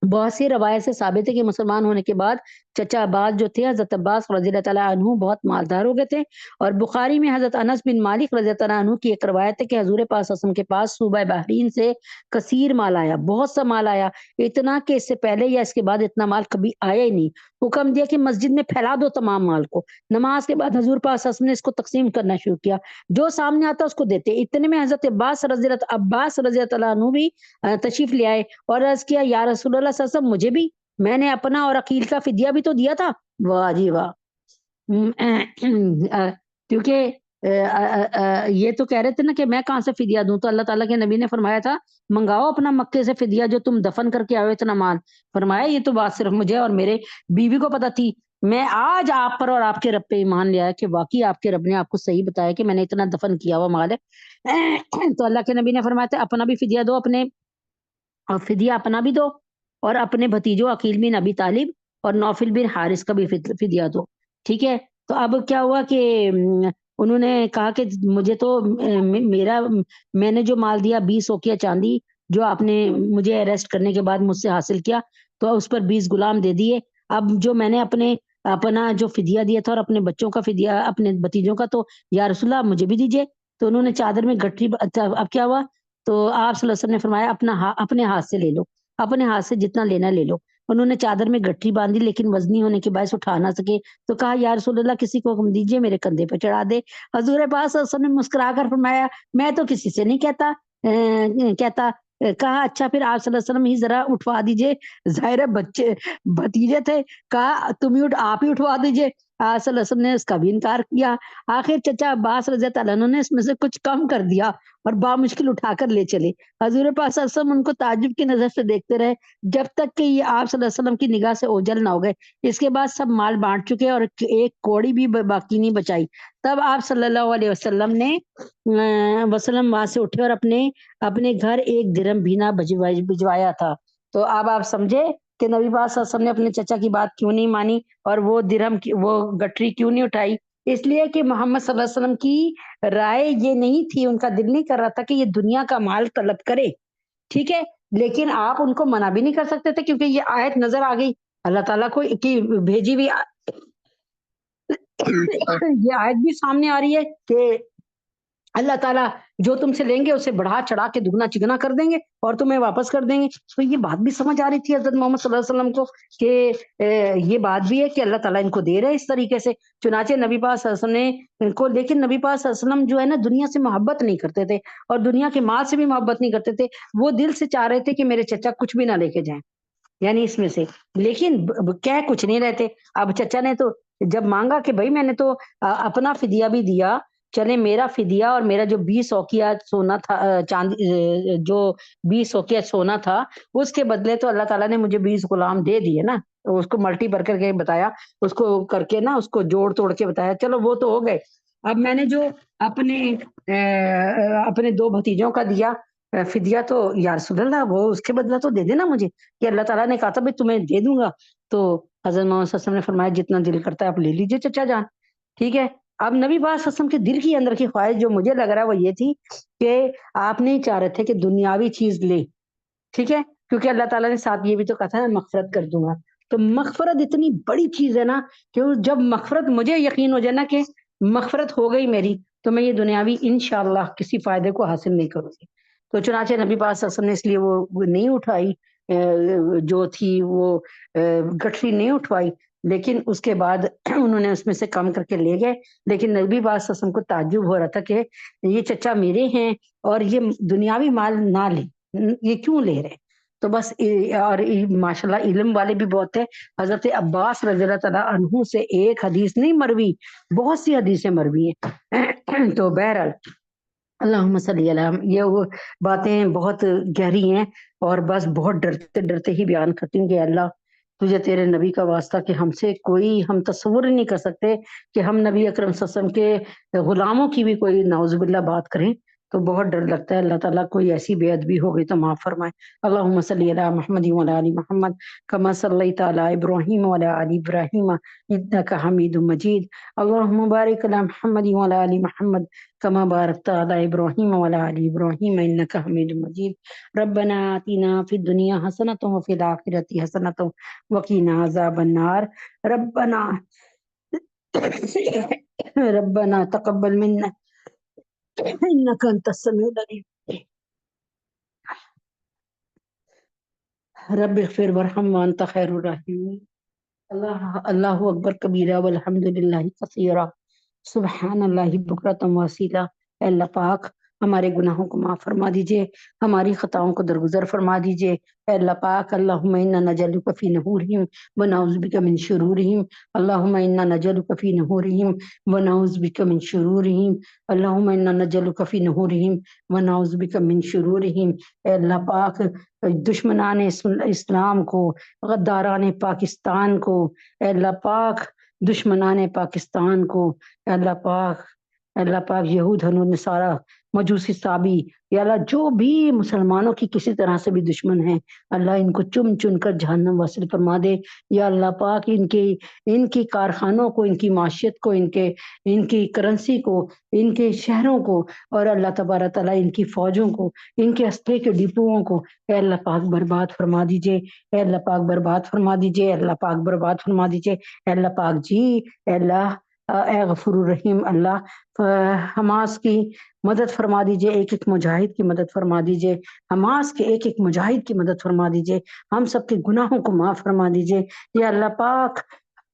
Speaker 1: بہت سی روایت سے ثابت ہے کہ مسلمان ہونے کے بعد چچا عباس جو تھے حضرت عباس رضی اللہ تعالیٰ عنہ بہت مالدار ہو گئے تھے، اور بخاری میں حضرت انس بن مالک رضی اللہ تعالیٰ عنہ کی ایک روایت ہے کہ حضور پاک صلی اللہ علیہ وسلم کے پاس صوبہ بحرین سے کثیر مال آیا، بہت سا مال آیا، اتنا کہ اس سے پہلے یا اس کے بعد اتنا مال کبھی آیا ہی نہیں۔ حکم دیا کہ مسجد میں پھیلا دو تمام مال کو۔ نماز کے بعد حضور پاک صلی اللہ علیہ وسلم نے اس کو تقسیم کرنا شروع کیا، جو سامنے آتا اس کو دیتے۔ اتنے میں حضرت عباس رضی اللہ تعالیٰ عنہ بھی تشریف لے آئے اور عرض کیا یا رسول اللہ صلی اللہ علیہ وسلم مجھے بھی، میں نے اپنا اور عقیل کا فدیہ بھی تو دیا تھا۔ واہ جی واہ۔ کیونکہ یہ تو کہہ رہے تھے نا کہ میں کہاں سے فدیہ دوں، تو اللہ تعالیٰ کے نبی نے فرمایا تھا منگاؤ اپنا مکے سے فدیہ جو تم دفن کر کے آئے اتنا مال۔ فرمایا یہ تو بات صرف مجھے اور میرے بیوی کو پتہ تھی، میں آج آپ پر اور آپ کے رب پہ ایمان لے آیا کہ واقعی آپ کے رب نے آپ کو صحیح بتایا کہ میں نے اتنا دفن کیا ہوا مال ہے۔ تو اللہ کے نبی نے فرمایا تھا اپنا بھی فدیہ دو، اپنے اور فدیہ اپنا بھی دو، اور اپنے بھتیجوں عقیل بن ابی طالب اور نوفل بن حارث کا بھی فدیہ دو۔ ٹھیک ہے، تو اب کیا ہوا کہ انہوں نے کہا کہ مجھے تو میں نے جو مال دیا 20 اوقیہ چاندی جو آپ نے مجھے اریسٹ کرنے کے بعد مجھ سے حاصل کیا، تو اس پر 20 غلام دے دیے۔ اب جو میں نے اپنا جو فدیہ دیا تھا اور اپنے بچوں کا فدیہ اپنے بھتیجوں کا، تو یا رسول اللہ مجھے بھی دیجیے۔ تو انہوں نے چادر میں گٹھی، اب کیا ہوا، تو آپ صلی اللہ علیہ وسلم نے فرمایا اپنے ہاتھ سے لے لو، اپنے ہاتھ سے جتنا لینا لے لو۔ انہوں نے چادر میں گٹھی باندھی لیکن وزنی ہونے کے باعث اٹھا نہ سکے، تو کہا یا رسول اللہ کسی کو حکم دیجیے میرے کندھے پہ چڑھا دے۔ حضور پاک صلی اللہ علیہ وسلم نے مسکرا کر فرمایا میں تو کسی سے نہیں کہتا۔ کہا اچھا پھر آپ صلی اللہ علیہ وسلم ہی ذرا اٹھوا دیجیے، ظاہر ہے بچے بھتیجے تھے، کہا تم ہی آپ ہی اٹھوا دیجیے۔ آپ صلی اللہ علیہ وسلم نے اس کا بھی انکار کیا۔ آخر چچا عباس رضی اللہ عنہ نے اس میں سے کچھ کم کر دیا اور بامشکل اٹھا کر لے چلے۔ حضور پاک صلی اللہ علیہ وسلم ان کو تعجب کی نظر سے دیکھتے رہے جب تک کہ یہ آپ صلی اللہ علیہ وسلم کی نگاہ سے اوجھل نہ ہو گئے۔ اس کے بعد سب مال بانٹ چکے اور ایک کوڑی بھی باقی نہیں بچائی۔ تب آپ صلی اللہ علیہ وسلم نے وہاں سے اٹھے اور اپنے گھر 1 درہم بھی نہ بھجوایا تھا۔ تو اب آپ سمجھے کہ نبی پاک صلی اللہ علیہ وسلم نے اپنے چچا کی بات کیوں نہیں مانی اور وہ درہم وہ گٹری کیوں نہیں اٹھائی؟ اس لیے کہ محمد صلی اللہ علیہ وسلم کی رائے یہ نہیں تھی، ان کا دل نہیں کر رہا تھا کہ یہ دنیا کا مال طلب کرے۔ ٹھیک ہے، لیکن آپ ان کو منع بھی نہیں کر سکتے تھے کیونکہ یہ آیت نظر آ گئی اللہ تعالیٰ کو کی بھیجی ہوئی یہ آیت بھی سامنے آ رہی ہے کہ اللہ تعالیٰ جو تم سے لیں گے اسے بڑھا چڑھا کے دگنا چگنا کر دیں گے اور تمہیں واپس کر دیں گے۔ تو یہ بات بھی سمجھ آ رہی تھی حضرت محمد صلی اللہ علیہ وسلم کو کہ یہ بات بھی ہے کہ اللہ تعالیٰ ان کو دے رہے اس طریقے سے۔ چنانچہ نبی پاک صلی اللہ علیہ وسلم نے ان کو، لیکن نبی پاک صلی اللہ علیہ وسلم جو ہے نا دنیا سے محبت نہیں کرتے تھے اور دنیا کے مال سے بھی محبت نہیں کرتے تھے، وہ دل سے چاہ رہے تھے کہ میرے چچا کچھ بھی نہ لے کے جائیں، یعنی اس میں سے، لیکن کہہ کچھ نہیں رہتے۔ اب چچا نے تو جب مانگا کہ بھائی میں نے تو اپنا فدیہ بھی دیا، چلے میرا فدیہ اور میرا جو 20 اوقیہ سونا تھا، چاندی جو 20 اوقیہ سونا تھا، اس کے بدلے تو اللہ تعالیٰ نے مجھے 20 غلام دے دیے نا، اس کو ملٹی پر کر کے بتایا، اس کو کر کے نا اس کو جوڑ توڑ کے بتایا، چلو وہ تو ہو گئے۔ اب میں نے جو اپنے 2 بھتیجوں کا دیا فدیہ، تو یا رسول اللہ وہ اس کے بدلہ تو دے دینا مجھے، کہ اللہ تعالیٰ نے کہا تھا بھائی تمہیں دے دوں گا۔ تو حضرت محمد صلی اللہ علیہ وسلم نے فرمایا جتنا دل کرتا ہے آپ لے لیجیے چچا جان۔ ٹھیک ہے، اب نبی پاک صلی اللہ علیہ وسلم کے دل کی اندر کی خواہش جو مجھے لگ رہا ہے وہ یہ تھی کہ آپ نہیں چاہ رہے تھے کہ دنیاوی چیز لے، ٹھیک ہے، کیونکہ اللہ تعالیٰ نے ساتھ یہ بھی تو کہا تھا نا مغفرت کر دوں گا۔ تو مغفرت اتنی بڑی چیز ہے نا کہ جب مغفرت مجھے یقین ہو جائے نا کہ مغفرت ہو گئی میری، تو میں یہ دنیاوی انشاءاللہ کسی فائدے کو حاصل نہیں کروں گی۔ تو چنانچہ نبی پاک صلی اللہ علیہ وسلم نے اس لیے وہ نہیں اٹھائی، جو تھی وہ گٹھری نہیں اٹھوائی۔ لیکن اس کے بعد انہوں نے اس میں سے کم کر کے لے گئے، لیکن نبی پاک صلی اللہ علیہ وسلم کو تعجب ہو رہا تھا کہ یہ چچا میرے ہیں اور یہ دنیاوی مال نہ لے، یہ کیوں لے رہے؟ تو بس اور ماشاء اللہ علم والے بھی بہت تھے۔ حضرت عباس رضی اللہ تعالیٰ عنہ سے ایک حدیث نہیں مروی، بہت سی حدیثیں مروی ہیں۔ تو بہرحال اللہم صلی اللہ، یہ وہ باتیں بہت گہری ہیں، اور بس بہت ڈرتے ڈرتے ہی بیان کرتی ہوں کہ اللہ تجھے تیرے نبی کا واسطہ کہ ہم سے کوئی، ہم تصور ہی نہیں کر سکتے کہ ہم نبی اکرم صلی اللہ علیہ وسلم کے غلاموں کی بھی کوئی نعوذ باللہ بات کریں، تو بہت ڈر لگتا ہے۔ اللہ تعالیٰ کوئی ایسی بے ادبی ہو گئی تو معاف فرمائے۔ اللہم صلی علی محمد وعلی آل محمد کما صلیت علی ابراہیم وعلی آل ابراہیم انک حمید مجید۔ اللہم بارک علی محمد وعلی آل محمد کما بارکت علی ابراہیم وعلی آل ابراہیم انک حمید مجید۔ ربنا آتنا فی الدنیا حسنۃ وفی الآخرۃ حسنۃ وقنا عذاب النار۔ ربنا ربنا تقبل منا انك انت السميع العليم رب اغفر وارحم وانت خیر الراحمین۔ اللہ اکبر کبیرہ والحمد للہ کثیرہ سبحان اللہ بکرۃ واسیلہ۔ اے اللہ پاک ہمارے گناہوں کو معاف فرما دیجئے، ہماری خطاؤں کو درگزر فرما دیجئے۔ اے اللہ پاک اللہم انا نجلک فی نحورہم ونعوذ بک من شرورہم، اللہم انا نجلک فی نحورہم ونعوذ بک من شرورہم، اللہم انا نجلک فی نحورہم ونعوذ بک من شرورہم۔ اے اللہ پاک دشمنان اسلام کو، غداران پاکستان کو، اے اللہ پاک دشمنان پاکستان کو، اے اللہ پاک، اے اللہ پاک یہود ہنو نصارہ مجوسی صابی، یا اللہ جو بھی مسلمانوں کی کسی طرح سے بھی دشمن ہیں، اللہ ان کو چن چن کر جہنم واصل فرما دے۔ یا اللہ پاک ان کی کارخانوں کو، ان کی معیشت کو، ان کی کرنسی کو، ان کے شہروں کو، اور اللہ تبارک تعالیٰ ان کی فوجوں کو، ان کے اسلحے کے ڈپوؤں کو اے اللہ پاک برباد فرما دیجئے، اے اللہ پاک برباد فرما دیجئے، اے اللہ پاک برباد فرما دیجئے۔ اے اللہ پاک جی، اے اللہ اے غفور الرحیم اللہ حماس کی مدد فرما دیجئے، ایک ایک مجاہد کی مدد فرما دیجئے، حماس کے ایک ایک مجاہد کی مدد فرما دیجئے، ہم سب کے گناہوں کو معاف فرما دیجئے۔ یا اللہ پاک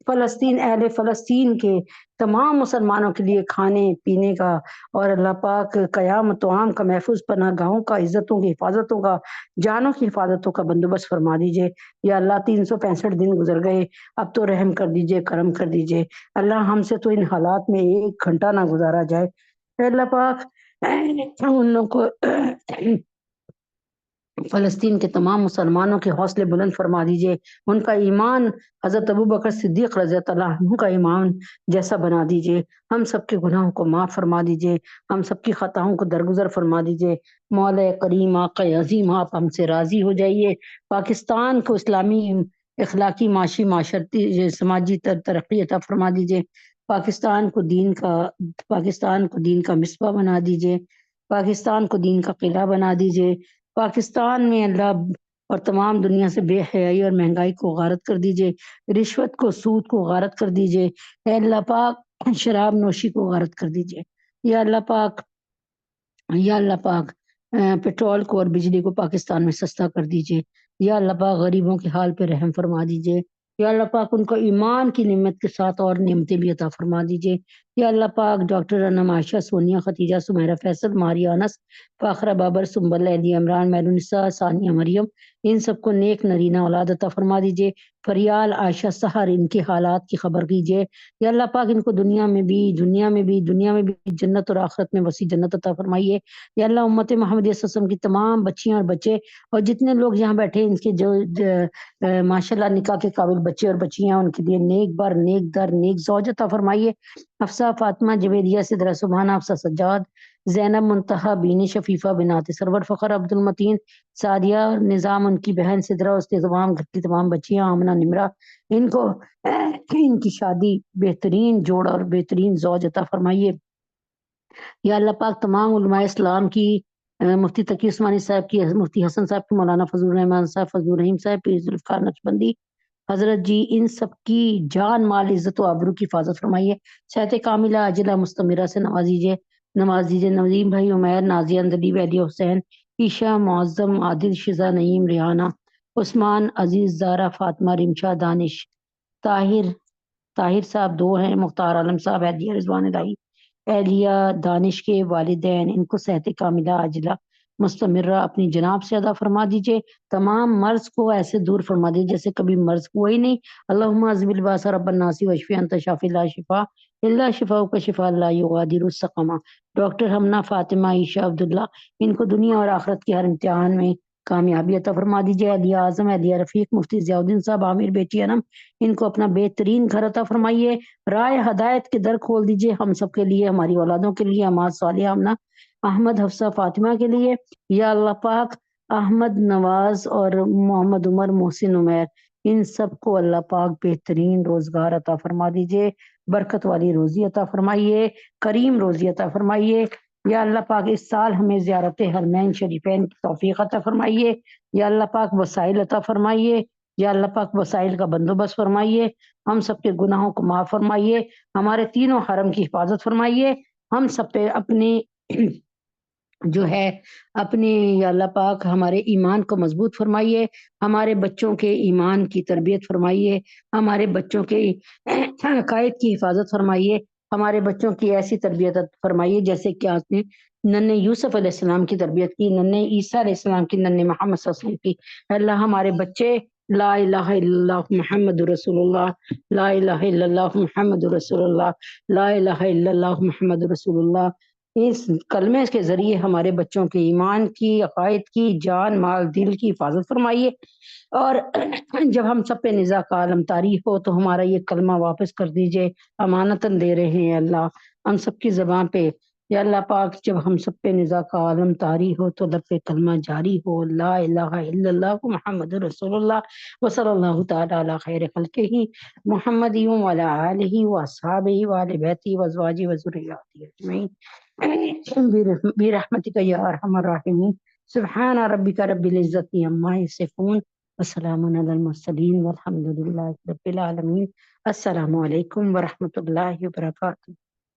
Speaker 1: فلسطین، اہل فلسطین کے تمام مسلمانوں کے لیے کھانے پینے کا، اور اللہ پاک قیامت و عام کا، محفوظ پناہ گاہوں کا، عزتوں کی حفاظتوں کا، جانوں کی حفاظتوں کا بندوبست فرما دیجئے۔ یا اللہ 365 دن گزر گئے، اب تو رحم کر دیجئے، کرم کر دیجئے۔ اللہ ہم سے تو ان حالات میں ایک گھنٹہ نہ گزارا جائے۔ اے اللہ پاک ان لوگوں کو فلسطین کے تمام مسلمانوں کے حوصلے بلند فرما دیجئے، ان کا ایمان حضرت ابوبکر صدیق رضی اللہ عنہ کا ایمان جیسا بنا دیجئے، ہم سب کے گناہوں کو معاف فرما دیجئے، ہم سب کی خطاؤں کو درگزر فرما دیجئے۔ مولا کریم آقا عظیم آپ ہم سے راضی ہو جائیے، پاکستان کو اسلامی، اخلاقی، معاشی، معاشرتی، سماجی ترقی عطا فرما دیجئے، پاکستان کو دین کا مصباح بنا دیجئے، پاکستان کو دین کا قلعہ بنا دیجئے، پاکستان میں اللہ اور تمام دنیا سے بے حیائی اور مہنگائی کو غارت کر دیجئے، رشوت کو، سود کو غارت کر دیجئے، اے اللہ پاک شراب نوشی کو غارت کر دیجئے۔ یا اللہ پاک، یا اللہ پاک پیٹرول کو اور بجلی کو پاکستان میں سستا کر دیجئے۔ یا اللہ پاک غریبوں کے حال پہ رحم فرما دیجئے۔ یا اللہ پاک ان کو ایمان کی نعمت کے ساتھ اور نعمتیں بھی عطا فرما دیجئے۔ یا اللہ پاک ڈاکٹر انم عائشہ، سونیا، ختیجہ، سمیرہ، فیصل، ماریہ، انس، فاخرہ، بابر، سنبل، علی، عمران، میلونسا، ثانیہ، مریم، ان سب کو نیک نرینہ اولاد عطا فرما دیجئے۔ فریال، عائشہ، سحر، ان کے حالات کی خبر کیجئے۔ یا اللہ پاک ان کو دنیا میں بھی جنت اور آخرت میں وسیع جنت عطا فرمائیے۔ یا اللہ امت محمدیہ صلی اللہ علیہ وسلم کی تمام بچیاں اور بچے اور جتنے لوگ یہاں بیٹھے ان کے جو ماشاءاللہ نکاح کے قابل بچے اور بچیاں، ان کے لیے نیک بر، نیک در، نیک زوج عطا فرمائیے۔ حفصہ، فاطمہ، جویریہ، سدرہ، سبحانہ، حفصہ، سجاد، زینب، منتہا، بینی، شفیفہ، بنات سرور، فخر، عبد المتین، سعدیہ، نظام، ان کی بہن سدرہ، اس کے تمام گھر کی تمام بچیاں، آمنہ، نمرہ، ان کو ان کی شادی بہترین جوڑ اور بہترین زوج عطا فرمائیے۔ یا اللہ پاک تمام علماء اسلام کی، مفتی تقی عثمانی صاحب کی، مفتی حسن صاحب کی، مولانا فضل الرحمان صاحب، فضل الرحیم صاحب، پیر ذوالفقار نقشبندی حضرت جی، ان سب کی جان، مال، عزت و آبرو کی حفاظت فرمائیے، صحت کاملہ عاجلہ مستمرہ سے نواز دیجیے۔ نظیم بھائی، عمیر، نازیہ، اندلی، ویلی، حسین، عیشا، معظم، عادل، شزا، نعیم، ریحانہ، عثمان، عزیز، زارا، فاطمہ، رمشا، دانش، طاہر طاہر صاحب 2 ہیں، مختار عالم صاحب، اہلیہ رضوان الہی، اہلیہ دانش کے والدین، ان کو صحت کاملہ عاجلہ مستمرہ اپنی جناب سے ادا فرما دیجئے، تمام مرض کو ایسے دور فرما دیجئے جیسے کبھی مرض ہوا ہی نہیں۔ اللہم عزب الباس رب الناس واشفی انت شافی لا شفا الا شفاؤک شفاء لا یغادر سقما۔ ڈاکٹر ہمنا فاطمہ عائشہ عبداللہ، ان کو دنیا اور آخرت کے ہر امتحان میں کامیابی عطا فرما دیجئے۔ اہلیہ اعظم، اہلیہ رفیق، مفتی ضیاء الدین صاحب، عامر بیٹی انم، ان کو اپنا بہترین گھر عطا فرمائیے، رائے ہدایت کے در کھول دیجئے ہم سب کے لیے، ہماری اولادوں کے لیے، اماد صالحہ امنہ احمد حفصہ فاطمہ کے لیے۔ یا اللہ پاک احمد نواز اور محمد عمر محسن عمیر، ان سب کو اللہ پاک بہترین روزگار عطا فرما دیجئے، برکت والی روزی عطا فرمائیے، کریم روزی عطا فرمائیے۔ یا اللہ پاک اس سال ہمیں زیارت حرمین شریفین کی توفیق عطا فرمائیے۔ یا اللہ پاک وسائل عطا فرمائیے۔ یا اللہ پاک وسائل کا بندوبست فرمائیے، ہم سب کے گناہوں کو معاف فرمائیے، ہمارے تینوں حرم کی حفاظت فرمائیے، ہم سب پہ اپنی جو ہے اپنے یا اللہ پاک ہمارے ایمان کو مضبوط فرمائیے، ہمارے بچوں کے ایمان کی تربیت فرمائیے، ہمارے بچوں کے عقائد کی حفاظت فرمائیے، ہمارے بچوں کی ایسی تربیت فرمائیے جیسے کہ آپ نے ننھے یوسف علیہ السلام کی تربیت کی، ننھے عیسیٰ علیہ السلام کی، ننھے محمد صلی اللہ علیہ وسلم کی۔ اے اللہ ہمارے بچے لا الہ الا اللہ محمد رسول اللہ، لا الہ الا اللہ محمد رسول اللہ، لا الہ الا اللہ محمد رسول اللہ، اس کلمے کے ذریعے ہمارے بچوں کے ایمان کی، عقائد کی، جان مال دل کی حفاظت فرمائیے، اور جب ہم سب پہ نزاع کا عالم طاری ہو تو ہمارا یہ کلمہ واپس کر دیجئے، امانتاً دے رہے ہیں اللہ ہم سب کی زبان پہ۔ یا اللہ پاک جب ہم سب پہ نزاع کا عالم طاری ہو تو لب پہ کلمہ جاری ہو، لا الہ الا اللہ محمد رسول اللہ، وصلی اللہ تعالی علی خیر خلقہ محمد وعلی آلہ واصحابہ وآل بیتہ وازواجہ وذریاتہ اجمعین برحمتک یا ارحم الراحمین۔ سبحان ربک رب العزت عما یصفون وسلام علی المرسلین والحمد للہ رب العالمین۔ السلام علیکم ورحمۃ اللہ وبرکاتہ۔